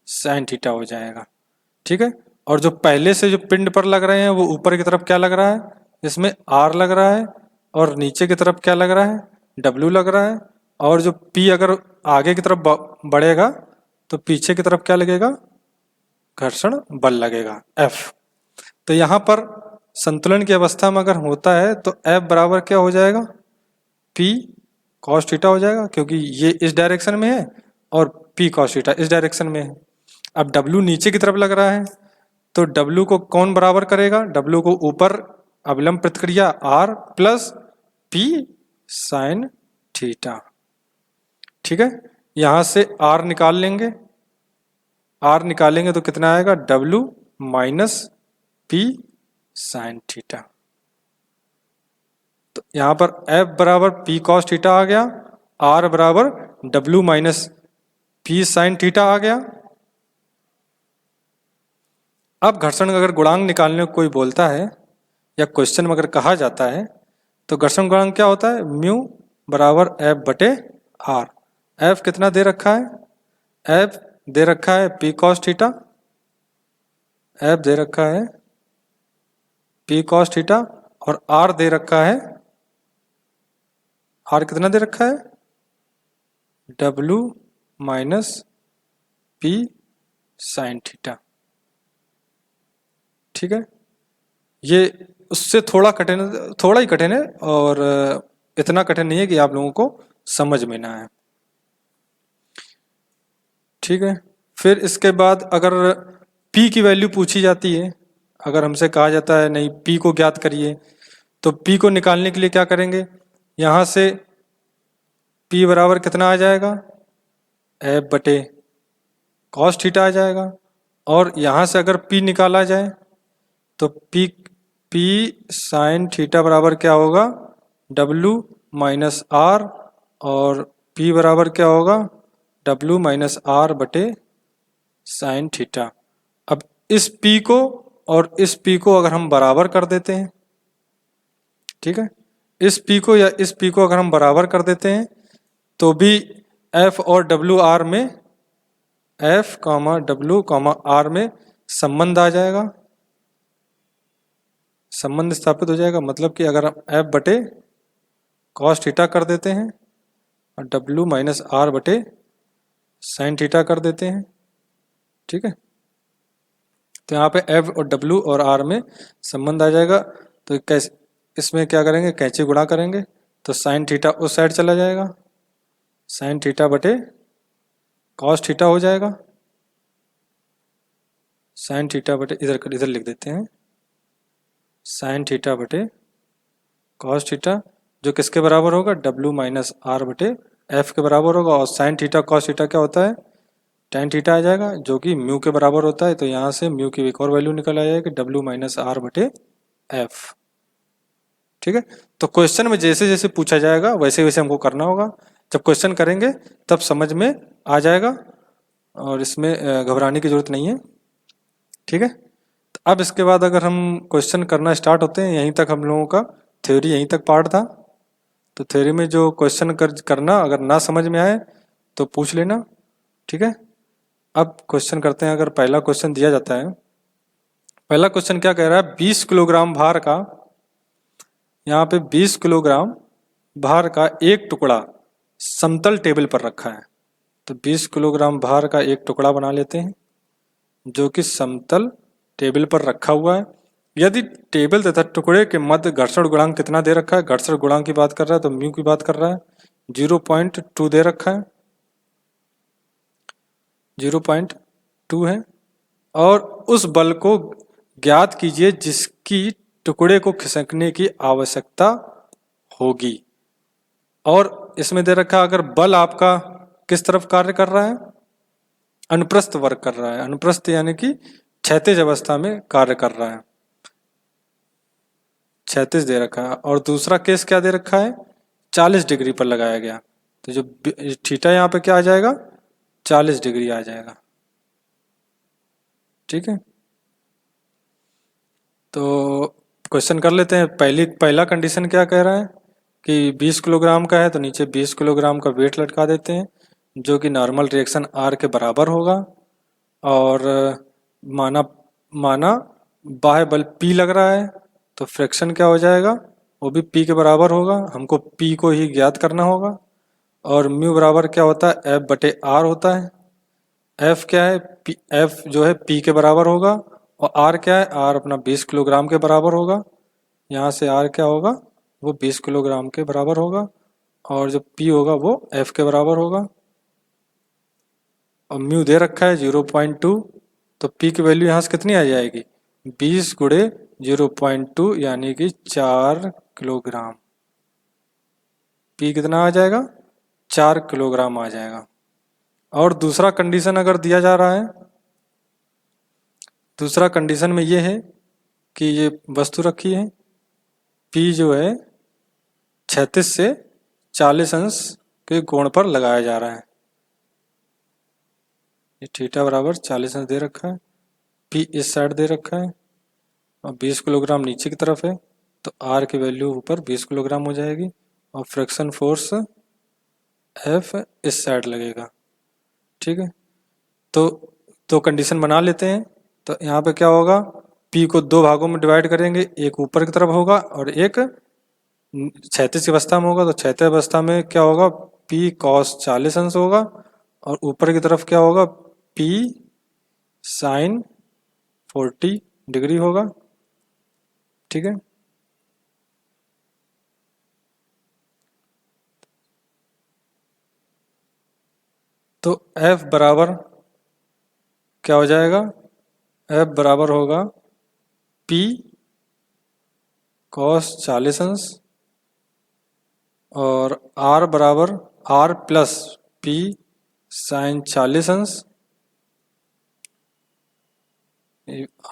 sin थीटा हो जाएगा। ठीक है, और जो पहले से जो पिंड पर लग रहे हैं वो ऊपर की तरफ क्या लग रहा है, इसमें R लग रहा है, और नीचे की तरफ क्या लग रहा है, W लग रहा है। और जो P अगर आगे की तरफ बढ़ेगा तो पीछे की तरफ क्या लगेगा, घर्षण बल लगेगा F। तो यहाँ पर संतुलन की अवस्था में अगर होता है तो F बराबर क्या हो जाएगा, P cos थीटा हो जाएगा, क्योंकि ये इस डायरेक्शन में है और P cos थीटा इस डायरेक्शन में है। अब W नीचे की तरफ लग रहा है, तो W को कौन बराबर करेगा, W को ऊपर अविलंब प्रतिक्रिया R plus P sin theta. ठीक है, यहां से R निकालेंगे तो कितना आएगा, W minus P sin theta. तो यहां पर F बराबर P cos थीटा आ गया, R बराबर W minus P sin theta आ गया। अब घर्षण अगर गुणांक निकालने को कोई बोलता है, या क्वेश्चन में अगर कहा जाता है, तो घर्षण गुणांक क्या होता है, म्यू बराबर F/R। F कितना दे रखा है, F दे रखा है P cos थीटा, एफ दे रखा है पी कॉस थीटा और आर दे रखा है, आर कितना दे रखा है, W minus P sine theta. ठीक है, ये उससे थोड़ा कठिन, थोड़ा ही कठिन है और इतना कठिन नहीं है कि आप लोगों को समझ में ना आए। ठीक है, फिर इसके बाद अगर p की वैल्यू पूछी जाती है, अगर हमसे कहा जाता है नहीं p को ज्ञात करिए, तो p को निकालने के लिए क्या करेंगे, यहाँ से p बराबर कितना आ जाएगा, एफ बटे कॉस थीटा आ जाएगा। और यहाँ से अगर p निकाला जाए तो p साइन थीटा बराबर क्या होगा, w माइनस आर, और p बराबर क्या होगा, w माइनस आर बटे साइन थीटा। अब इस p को और इस p को अगर हम बराबर कर देते हैं, ठीक है, इस p को या इस p को अगर हम बराबर कर देते हैं तो भी f और w r में, f कामा w कामा r में संबंध आ जाएगा, संबंध स्थापित हो जाएगा। मतलब कि अगर हम f बटे कॉस थीटा कर देते हैं और w माइनस आर बटे साइन थीटा कर देते हैं, ठीक है, तो यहाँ पे f और w और r में संबंध आ जाएगा। तो कैसे, इसमें क्या करेंगे, कैंची गुणा करेंगे तो साइन थीटा उस साइड चला जाएगा, साइन थीटा बटे कॉस थीटा हो जाएगा, साइन थीटा बटे इधर लिख देते हैं, साइन थीटा बटे कॉस थीटा, जो किसके बराबर होगा, w माइनस आर बटे एफ के बराबर होगा। और साइन थीटा कॉस थीटा क्या होता है, tan थीटा आ जाएगा, जो कि म्यू के बराबर होता है। तो यहाँ से म्यू की एक और वैल्यू निकल आ जाएगी, w माइनस आर बटे एफ। ठीक है, तो क्वेश्चन में जैसे जैसे पूछा जाएगा वैसे वैसे हमको करना होगा। जब क्वेश्चन करेंगे तब समझ में आ जाएगा और इसमें घबराने की जरूरत नहीं है। ठीक है, तो अब इसके बाद अगर हम क्वेश्चन करना स्टार्ट होते हैं, यहीं तक हम लोगों का थ्योरी यहीं तक पार्ट था। तो थ्योरी में जो क्वेश्चन करना, अगर ना समझ में आए तो पूछ लेना। ठीक है, अब क्वेश्चन करते हैं। अगर पहला क्वेश्चन दिया जाता है, पहला क्वेश्चन क्या कह रहा है, 20 किलोग्राम भार का, यहाँ पे 20 किलोग्राम भार का एक टुकड़ा समतल टेबल पर रखा है। तो 20 किलोग्राम भार का एक टुकड़ा बना लेते हैं जो कि समतल टेबल पर रखा हुआ है। यदि टेबल तथा टुकड़े के मध्य घर्षण गुणांक कितना दे रखा है, घर्षण गुणांक की बात कर रहा है तो म्यू की बात कर रहा है, 0.2 दे रखा है, 0.2 है। और उस बल को ज्ञात कीजिए जिसकी टुकड़े को खिसकने की आवश्यकता होगी। और इसमें दे रखा अगर बल आपका किस तरफ कार्य कर रहा है, अनुप्रस्थ वर्ग कर रहा है, अनुप्रस्थ यानी कि क्षैतिज अवस्था में कार्य कर रहा है, क्षैतिज दे रखा है। और दूसरा केस क्या दे रखा है, 40 डिग्री पर लगाया गया। तो जो थीटा यहाँ पे क्या आ जाएगा, 40 डिग्री आ जाएगा। ठीक है, तो क्वेश्चन कर लेते हैं। पहला कंडीशन क्या कह रहा है कि 20 किलोग्राम का है तो नीचे 20 किलोग्राम का वेट लटका देते हैं जो कि नॉर्मल रिएक्शन आर के बराबर होगा। और माना बाह्य बल P लग रहा है तो फ्रिक्शन क्या हो जाएगा, वो भी P के बराबर होगा। हमको P को ही ज्ञात करना होगा। और म्यू बराबर क्या होता है, F बटे R होता है। F क्या है, F जो है P के बराबर होगा। और R क्या है, R अपना 20 किलोग्राम के बराबर होगा। यहाँ से R क्या होगा, वो 20 किलोग्राम के बराबर होगा। और जो P होगा वो F के बराबर होगा। और म्यू दे रखा है 0.2, तो P की वैल्यू यहाँ से कितनी आ जाएगी, 20 गुणे 0.2 यानी कि 4 किलोग्राम। P कितना आ जाएगा, 4 किलोग्राम आ जाएगा। और दूसरा कंडीशन अगर दिया जा रहा है, दूसरा कंडीशन में ये है कि ये वस्तु रखी है, P जो है 36 से 40 अंश के कोण पर लगाया जा रहा है। ये थीटा बराबर 40 अंश दे रखा है, P इस साइड दे रखा है और 20 किलोग्राम नीचे की तरफ है। तो R की वैल्यू ऊपर 20 किलोग्राम हो जाएगी और फ्रिक्शन फोर्स F इस साइड लगेगा। ठीक है, तो कंडीशन बना लेते हैं। तो यहाँ पे क्या होगा, P को दो भागों में डिवाइड करेंगे, एक ऊपर की तरफ होगा और एक क्षैतिज अवस्था में होगा। तो क्षैतिज अवस्था में क्या होगा, P cos 40 अंश होगा और ऊपर की तरफ क्या होगा, P sin 40 डिग्री होगा। ठीक है, तो F बराबर क्या हो जाएगा, F बराबर होगा P cos 40 अंश और R बराबर R प्लस P sin 40 अंश।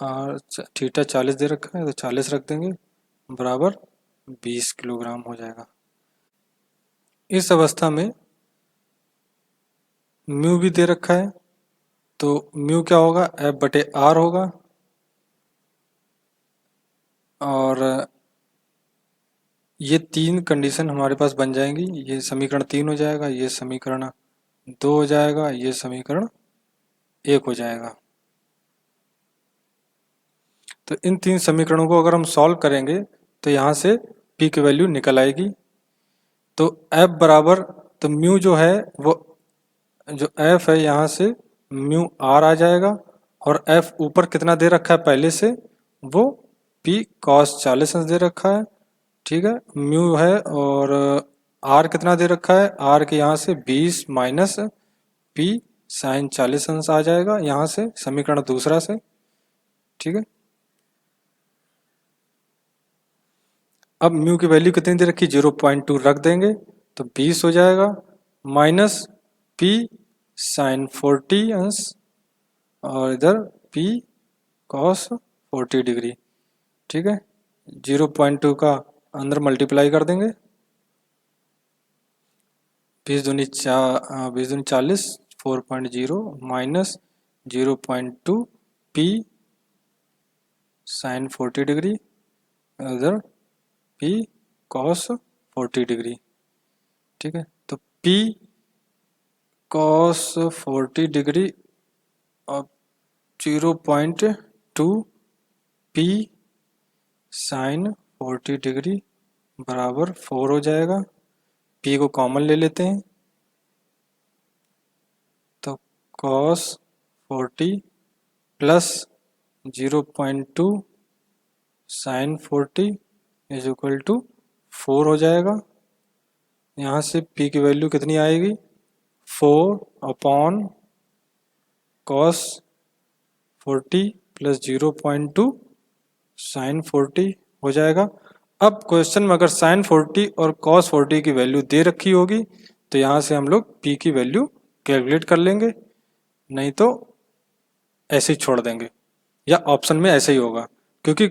R थीटा 40 दे रखा है तो 40 रख देंगे, बराबर 20 किलोग्राम हो जाएगा। इस अवस्था में म्यू भी दे रखा है, तो म्यू क्या होगा, F बटे R होगा और ये तीन कंडीशन हमारे पास बन जाएंगी। ये समीकरण 3 हो जाएगा, ये समीकरण 2 हो जाएगा, ये समीकरण 1 हो जाएगा। तो इन तीन समीकरणों को अगर हम सॉल्व करेंगे तो यहाँ से P की वैल्यू निकल आएगी। तो F बराबर, तो म्यू जो है वो, जो F है यहाँ से म्यू R आ जाएगा और F ऊपर कितना दे रखा है पहले से, वो P cos 40 अंश दे रखा है। ठीक है, म्यू है और R कितना दे रखा है, R के यहाँ से 20 माइनस P sin 40 अंश आ जाएगा यहाँ से समीकरण दूसरा से। ठीक है, अब म्यू की वैल्यू कितनी दे रखी, 0.2 रख देंगे तो 20 हो जाएगा, माइनस P sin 40 अंश और इधर P cos 40 डिग्री। ठीक है, 0.2 का अंदर मल्टीप्लाई कर देंगे, 20 दूनी 40, 4.0 माइनस 0.2 P sin 40 डिग्री, इधर P cos 40 डिग्री। ठीक है, तो P cos 40 डिग्री और 0.2 P sin 40 डिग्री बराबर 4 हो जाएगा। P को कॉमन ले लेते हैं तो cos 40 plus 0.2 sin 40 is equal to 4 हो जाएगा। यहाँ से P की वैल्यू कितनी आएगी, 4 अपॉन cos 40 प्लस 0.2 sin 40 हो जाएगा। अब क्वेश्चन में अगर sin 40 और cos 40 की वैल्यू दे रखी होगी तो यहाँ से हम लोग P की वैल्यू कैलकुलेट कर लेंगे, नहीं तो ऐसे ही छोड़ देंगे या ऑप्शन में ऐसे ही होगा, क्योंकि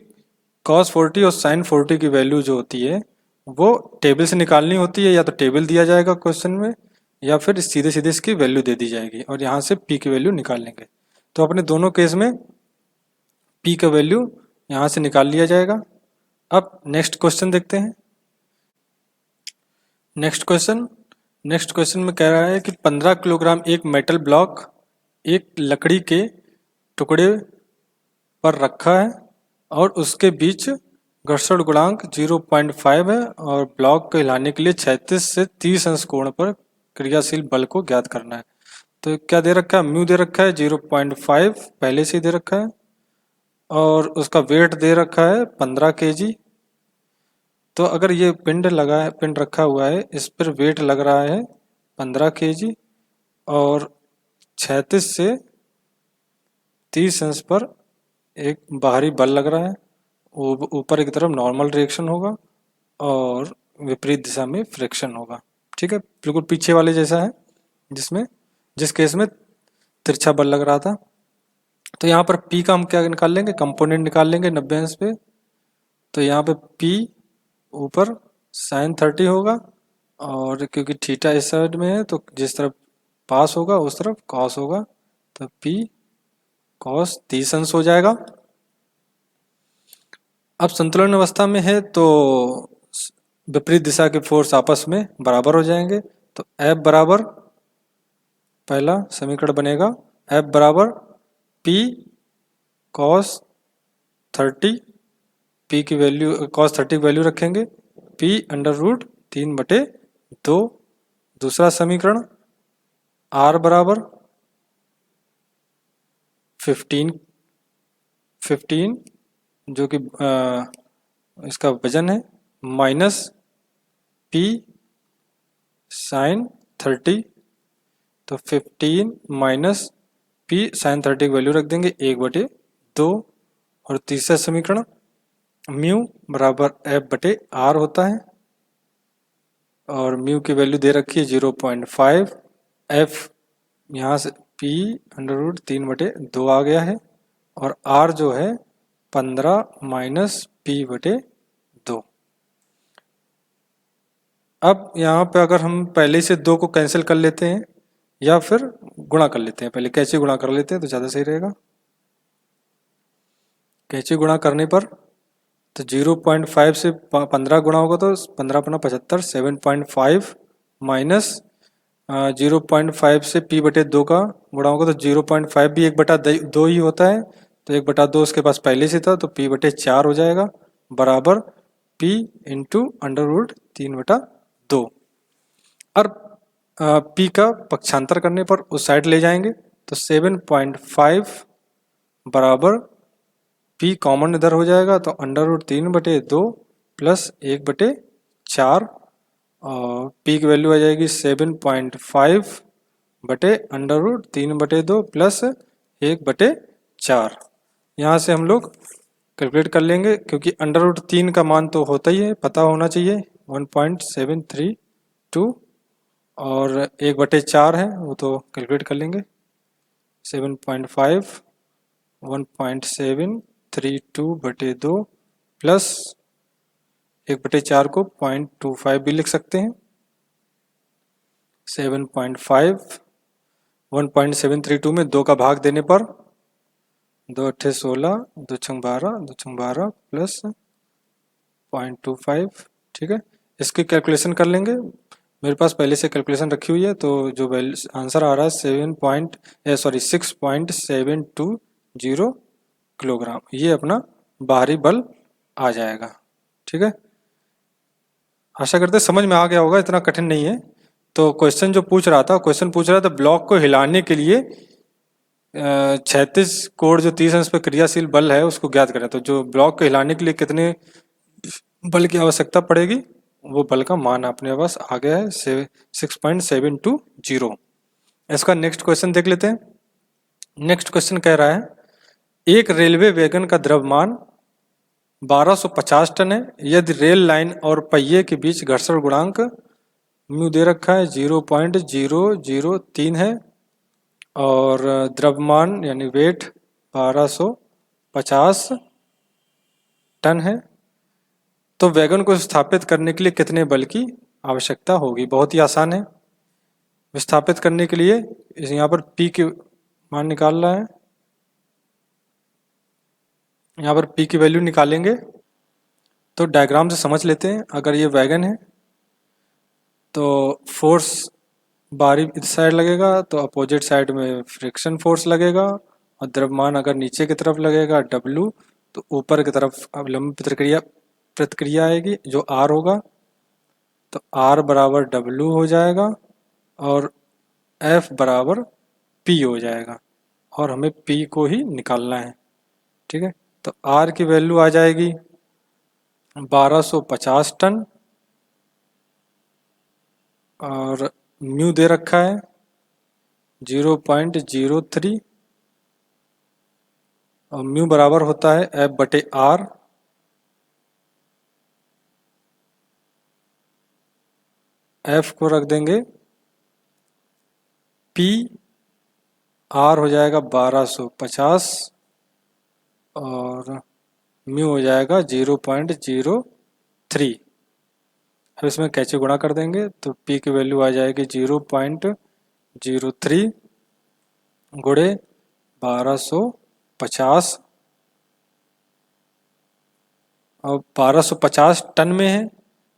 cos 40 और sin 40 की वैल्यू जो होती है वो टेबल से निकालनी होती है, या तो टेबल दिया जाएगा क्वेश्चन में या फिर सीधे सीधे इसकी वैल्यू दे दी जाएगी और यहाँ से P की वैल्यू निकाल लेंगे। तो अपने दोनों केस में P का वैल्यू यहाँ से निकाल लिया जाएगा। अब नेक्स्ट क्वेश्चन देखते हैं। नेक्स्ट क्वेश्चन में कह रहा है कि 15 किलोग्राम एक मेटल ब्लॉक एक लकड़ी के टुकड़े पर रखा है और उसके बीच घर्षण गुणांक 0.5 है और ब्लॉक को हिलाने के लिए 36 से 30 अंश कोण पर क्रियाशील बल को ज्ञात करना है। तो क्या दे रखा है, म्यू दे रखा है 0.5 पहले से ही दे रखा है और उसका वेट दे रखा है 15 kg। तो अगर ये पिंड रखा हुआ है, इस पर वेट लग रहा है 15 kg और 36 से 30 अंश पर एक बाहरी बल लग रहा है, ऊपर की तरफ नॉर्मल रिएक्शन होगा और विपरीत दिशा में फ्रिक्शन होगा। ठीक है, बिल्कुल पीछे वाले जैसा है जिस केस में तिरछा बल लग रहा था। तो यहाँ पर P का हम क्या निकाल लेंगे, कंपोनेंट निकाल लेंगे 90 अंश पे। तो यहाँ पे P ऊपर sin 30 होगा और क्योंकि थीटा इस साइड में है तो जिस तरफ पास होगा उस तरफ cos होगा, तो P cos 30 अंश हो जाएगा। अब संतुलन अवस्था में है तो विपरीत दिशा के फोर्स आपस में बराबर हो जाएंगे। तो F बराबर, पहला समीकरण बनेगा F बराबर P cos 30, P की वैल्यू cos 30 की वैल्यू रखेंगे, P √3/2। दूसरा समीकरण R बराबर 15 जो कि इसका वजन है, माइनस P sin 30, तो 15 माइनस P sin 30 की वैल्यू रख देंगे 1/2। और तीसरा समीकरण म्यू बराबर F/R होता है, और म्यू की वैल्यू दे रखी है 0.5, F यहाँ से P √3/2 आ गया है, और R जो है 15 माइनस P/2। अब यहाँ पे अगर हम पहले से 2 को कैंसिल कर लेते हैं या फिर गुणा कर लेते हैं, पहले कैसे गुणा कर लेते हैं तो ज़्यादा सही रहेगा। कैसे गुणा करने पर तो 0.5 से 15 गुणा होगा तो 15×5 7.5 माइनस 0.5 से P/2 का गुणा होगा तो 0.5 भी 1/2 ही होता है, तो 1/2 उसके पास पहले से था तो P/4 हो जाएगा, बराबर P इंटू √3/2। और P का पक्षांतर करने पर उस साइड ले जाएंगे तो 7.5 बराबर P कॉमन इधर हो जाएगा तो √3/2 प्लस 1/4, और P की वैल्यू आ जाएगी 7.5 बटे √3/2 प्लस 1/4। यहाँ से हम लोग कैलकुलेट कर लेंगे, क्योंकि √3 का मान तो होता ही है, पता होना चाहिए 1.732, और 1/4 है वो तो कैलकुलेट कर लेंगे 7.5 1.732/2 प्लस 1/4 को 0.25 भी लिख सकते हैं। 7.5 1.732 में 2 का भाग देने पर 2 8 16 2 6 12 2 6 12 प्लस 0.25, ठीक है। इसकी कैलकुलेशन कर लेंगे, मेरे पास पहले से कैलकुलेशन रखी हुई है, तो जो आंसर आ रहा है 6.720 किलोग्राम, ये अपना बाहरी बल आ जाएगा, ठीक है। आशा करते समझ में आ गया होगा, इतना कठिन नहीं है। तो क्वेश्चन जो पूछ रहा था, ब्लॉक को हिलाने के लिए 36 कोण जो 30 अंश पे क्रियाशील बल है उसको ज्ञात करें। तो जो ब्लॉक को हिलाने के लिए कितने बल की आवश्यकता पड़ेगी, वो बल का मान अपने पास आ गया है 6.720। इसका नेक्स्ट क्वेश्चन देख लेते हैं। नेक्स्ट क्वेश्चन कह रहा है, एक रेलवे वैगन का द्रव्यमान 1250 टन है, यदि रेल लाइन और पहिए के बीच घर्षण गुणांक म्यू दे रखा है 0.003 है, और द्रव्यमान यानी वेट 1250 टन है, तो वैगन को स्थापित करने के लिए कितने बल की आवश्यकता होगी। बहुत ही आसान है, विस्थापित करने के लिए यहाँ पर P के मान निकाल रहा है, यहाँ पर P की वैल्यू निकालेंगे। तो डायग्राम से समझ लेते हैं, अगर ये वैगन है तो फोर्स बाहरी इस साइड लगेगा तो अपोजिट साइड में फ्रिक्शन फोर्स लगेगा, और द्रव्यमान अगर नीचे की तरफ लगेगा W, तो ऊपर की तरफ अवलंब प्रतिक्रिया आएगी जो R होगा, तो R बराबर W हो जाएगा और F बराबर P हो जाएगा, और हमें P को ही निकालना है, ठीक है। तो R की वैल्यू आ जाएगी 1250 टन, और म्यू दे रखा है 0.03, और म्यू बराबर होता है F/R। F को रख देंगे P, R हो जाएगा 1250 और म्यू हो जाएगा 0.03। अब इसमें कैसे गुणा कर देंगे तो P की वैल्यू आ जाएगी 0.03 गुणे 1250, और 1250 टन में है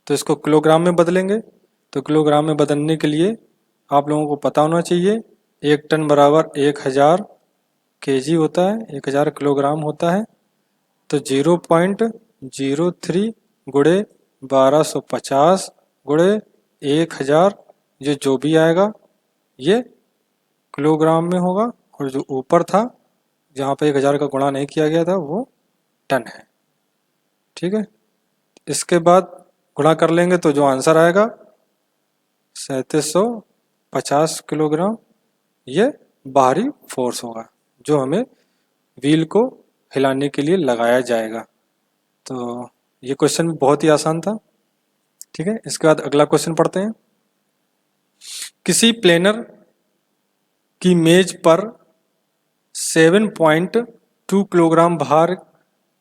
तो इसको किलोग्राम में बदलेंगे। तो किलोग्राम में बदलने के लिए आप लोगों को पता होना चाहिए 1 टन बराबर 1000 केजी होता है, 1000 किलोग्राम होता है, तो 0.03 गुणे 1250 गुणे 1000, ये जो भी आएगा ये किलोग्राम में होगा, और जो ऊपर था जहाँ पे 1000 का गुणा नहीं किया गया था वो टन है। ठीक है, इसके बाद गुणा कर लेंगे तो जो आंसर आएगा 3750 किलोग्राम, ये बाहरी फोर्स होगा जो हमें व्हील को हिलाने के लिए लगाया जाएगा। तो ये क्वेश्चन बहुत ही आसान था। ठीक है, इसके बाद अगला क्वेश्चन पढ़ते हैं। किसी प्लेनर की मेज पर 7.2 किलोग्राम भार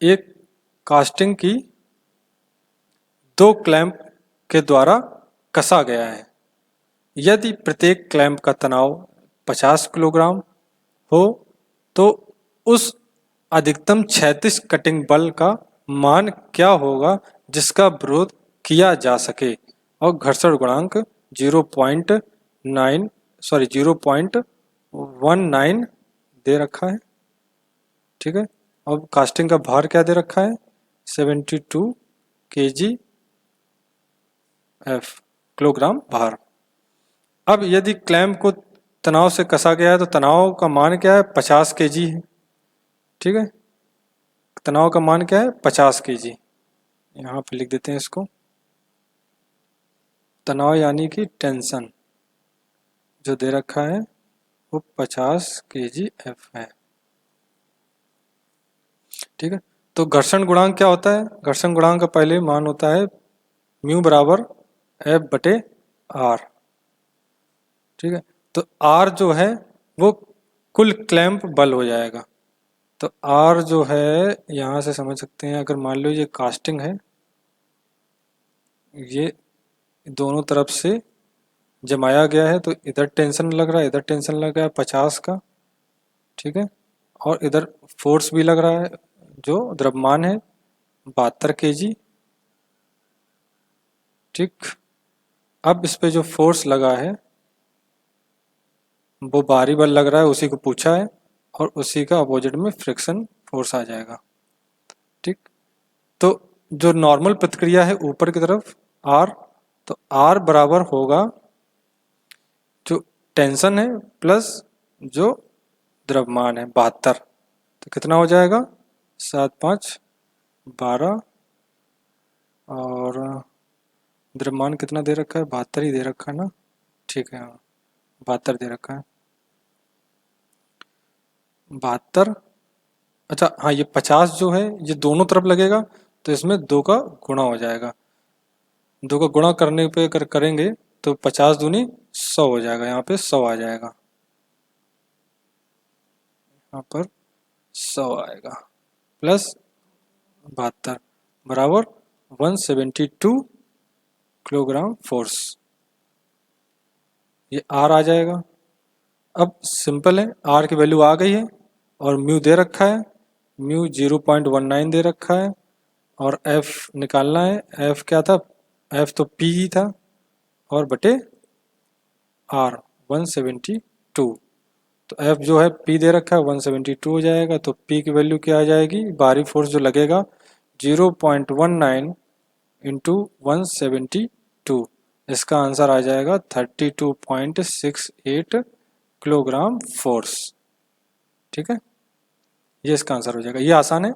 एक कास्टिंग की 2 क्लैंप के द्वारा कसा गया है। यदि प्रत्येक क्लैंप का तनाव 50 किलोग्राम हो तो उस अधिकतम क्षैतिज कटिंग बल का मान क्या होगा जिसका विरोध किया जा सके, और घर्षण गुणांक 0.19 दे रखा है। ठीक है, अब कास्टिंग का भार क्या दे रखा है, 72 kg F किलोग्राम भार। अब यदि क्लैंप को तनाव से कसा गया है तो तनाव का मान क्या है, 50 kg है। ठीक है, तनाव का मान क्या है, 50 kg। यहाँ पे लिख देते हैं इसको, तनाव यानी कि टेंशन जो दे रखा है वो 50 kg F है। ठीक है, तो घर्षण गुणांक क्या होता है, घर्षण गुणांक का पहले मान होता है म्यू बराबर F बटे R। ठीक है, तो R जो है वो कुल क्लैंप बल हो जाएगा। तो R जो है यहाँ से समझ सकते हैं, अगर मान लो ये कास्टिंग है, ये दोनों तरफ से जमाया गया है, तो इधर टेंशन लग रहा है, इधर टेंशन लग रहा है 50 का। ठीक है, और इधर फोर्स भी लग रहा है जो द्रव्यमान है 72 kg। ठीक, अब इस पे जो फोर्स लगा है वो बाहरी बल लग रहा है, उसी को पूछा है, और उसी का अपोजिट में फ्रिक्शन फोर्स आ जाएगा। ठीक, तो जो नॉर्मल प्रतिक्रिया है ऊपर की तरफ R, तो R बराबर होगा जो टेंशन है प्लस जो द्रव्यमान है 72, तो कितना हो जाएगा 7 5 12, और द्रव्यमान कितना दे रखा है, 72 ही दे रखा है ना। ठीक है, 72 दे रखा है, 72। अच्छा हाँ, ये 50 जो है ये दोनों तरफ लगेगा, तो इसमें 2 का गुणा हो जाएगा, 2 का गुणा करने पे करेंगे तो 50 दूनी 100 हो जाएगा, यहाँ पे 100 आ जाएगा, यहाँ पर 100 आएगा, प्लस 72 बराबर 172 किलोग्राम फोर्स, ये R आ जाएगा। अब सिंपल है, R की वैल्यू आ गई है और म्यू दे रखा है, म्यू 0.19 दे रखा है, और F निकालना है। F क्या था, F तो P ही था, और बटे R 172, तो F जो है P दे रखा है 172 हो जाएगा, तो P की वैल्यू क्या आ जाएगी, बाहरी फोर्स जो लगेगा 0.19 इंटू 172, इसका आंसर आ जाएगा 32.68 किलोग्राम फोर्स। ठीक है, ये इसका आंसर हो जाएगा। ये आसान है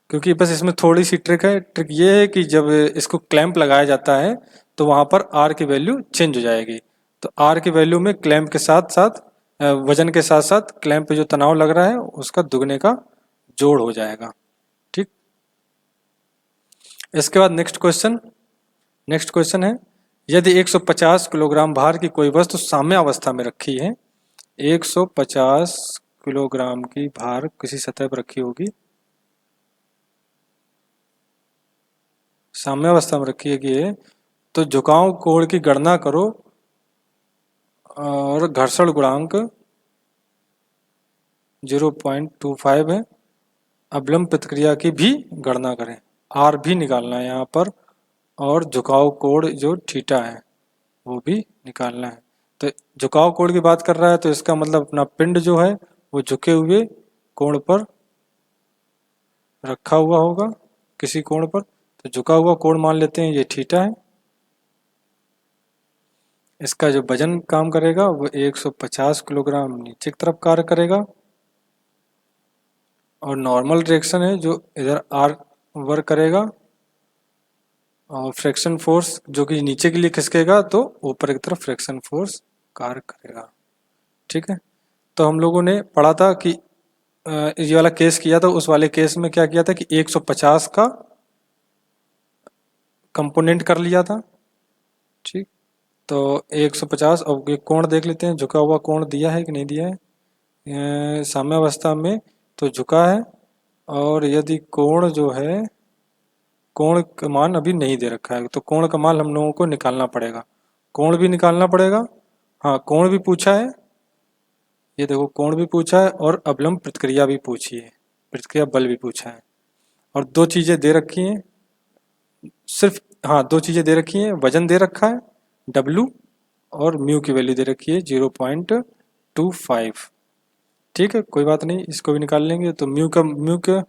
क्योंकि बस इसमें थोड़ी सी ट्रिक है। ट्रिक ये है कि जब इसको क्लैंप लगाया जाता है तो वहां पर R की वैल्यू चेंज हो जाएगी, तो R की वैल्यू में क्लैंप के साथ साथ वजन के साथ साथ क्लैंप पे जो तनाव लग रहा है उसका दुगने का जोड़ हो जाएगा। ठीक, इसके बाद नेक्स्ट क्वेश्चन है, यदि 150 किलोग्राम भार की कोई वस्तु साम्यावस्था में रखी है, 150 किलोग्राम की भार किसी सतह पर रखी होगी, साम्यावस्था में रखी है, तो झुकाव कोण की गणना करो और घर्षण गुणांक 0.25 है। अवलंब प्रतिक्रिया की भी गणना करें, R भी निकालना है यहाँ पर, और झुकाव कोण जो थीटा है वो भी निकालना है। तो झुकाव कोण की बात कर रहा है तो इसका मतलब अपना पिंड जो है वो झुके हुए कोण पर रखा हुआ होगा, किसी कोण पर। तो झुका हुआ कोण मान लेते हैं ये थीटा है। इसका जो वजन काम करेगा वो 150 किलोग्राम नीचे की तरफ कार्य करेगा। और नॉर्मल डायरेक्शन है जो इधर आर वर्क करेगा, और फ्रिक्शन फोर्स जो कि नीचे के लिए खिसकेगा तो ऊपर की तरफ फ्रिक्शन फोर्स कार्य करेगा। ठीक है, तो हम लोगों ने पढ़ा था कि ये वाला केस किया था, उस वाले केस में क्या किया था कि 150 का कंपोनेंट कर लिया था। ठीक, तो 150। अब ये कोण देख लेते हैं, झुका हुआ कोण दिया है कि नहीं दिया है। साम्यावस्था में तो झुका है, और यदि कोण जो है, कोण का मान अभी नहीं दे रखा है, तो कोण का मान हम लोगों को निकालना पड़ेगा। कोण भी निकालना पड़ेगा। हाँ, कोण भी पूछा है, ये देखो कोण भी पूछा है और अवलंब प्रतिक्रिया भी पूछी है, प्रतिक्रिया बल भी पूछा है। और दो चीजें दे रखी हैं सिर्फ, हाँ दो चीजें दे रखी हैं, वजन दे रखा है W, और म्यू की वैल्यू दे रखी है 0.25। ठीक है, कोई बात नहीं, इसको भी निकाल लेंगे। तो म्यू का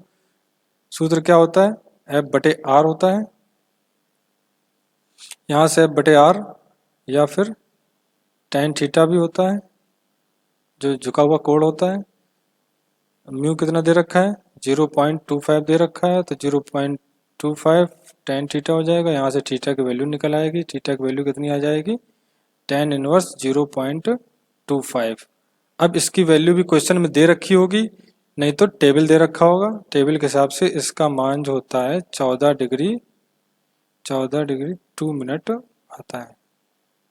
सूत्र क्या होता है, F/R होता है। यहाँ से F/R, या फिर tan थीटा भी होता है जो झुका हुआ कोण होता है। म्यू कितना दे रखा है, 0.25 दे रखा है, तो 0.25 tan थीटा हो जाएगा। यहाँ से थीटा की वैल्यू निकल आएगी, थीटा की वैल्यू कितनी आ जाएगी, tan इनवर्स 0.25। अब इसकी वैल्यू भी क्वेश्चन में दे रखी होगी, नहीं तो टेबल दे रखा होगा। टेबल के हिसाब से इसका मान जो होता है 14 डिग्री 2 मिनट आता है।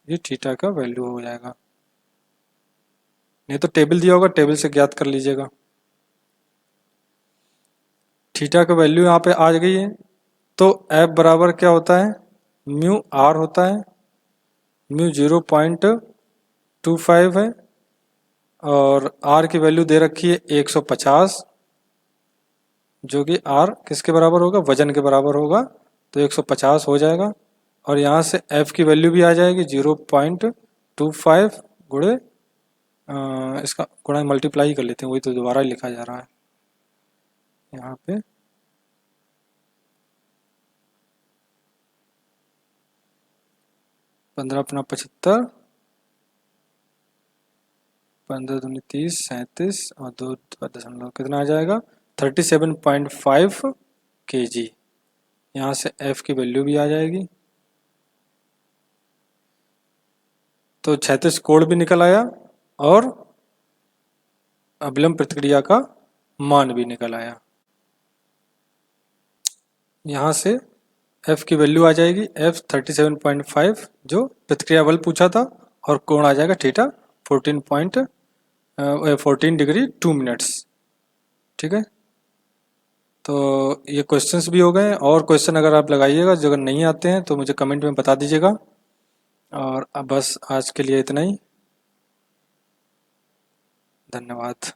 ये थीटा का वैल्यू हो जाएगा, नहीं तो टेबल दिया होगा, टेबल से ज्ञात कर लीजिएगा। थीटा का वैल्यू यहाँ पे आ गई है, तो F बराबर क्या होता है, म्यू R होता है। म्यू 0.25 है, और R की वैल्यू दे रखी है 150, जो कि R किसके बराबर होगा, वजन के बराबर होगा, तो 150 हो जाएगा। और यहाँ से F की वैल्यू भी आ जाएगी 0.25 गुणे, इसका गुणा मल्टीप्लाई कर लेते हैं, वही तो दोबारा लिखा जा रहा है यहाँ पे। पंद्रह अपना 75, 15 दूनी 30, 37 और 2 दशमलव कितना आ जाएगा, 37.5 kg। यहाँ से F की वैल्यू भी आ जाएगी, तो 36 कोण भी निकल आया, और अवलंब प्रतिक्रिया का मान भी निकल आया। यहाँ से F की वैल्यू आ जाएगी F 37.5, जो प्रतिक्रिया बल पूछा था, और कोण आ जाएगा थीटा 14 डिग्री 2 मिनट्स। ठीक है, तो ये क्वेश्चंस भी हो गए। और क्वेश्चन अगर आप लगाइएगा, जो अगर नहीं आते हैं तो मुझे कमेंट में बता दीजिएगा। और अब बस आज के लिए इतना ही, धन्यवाद।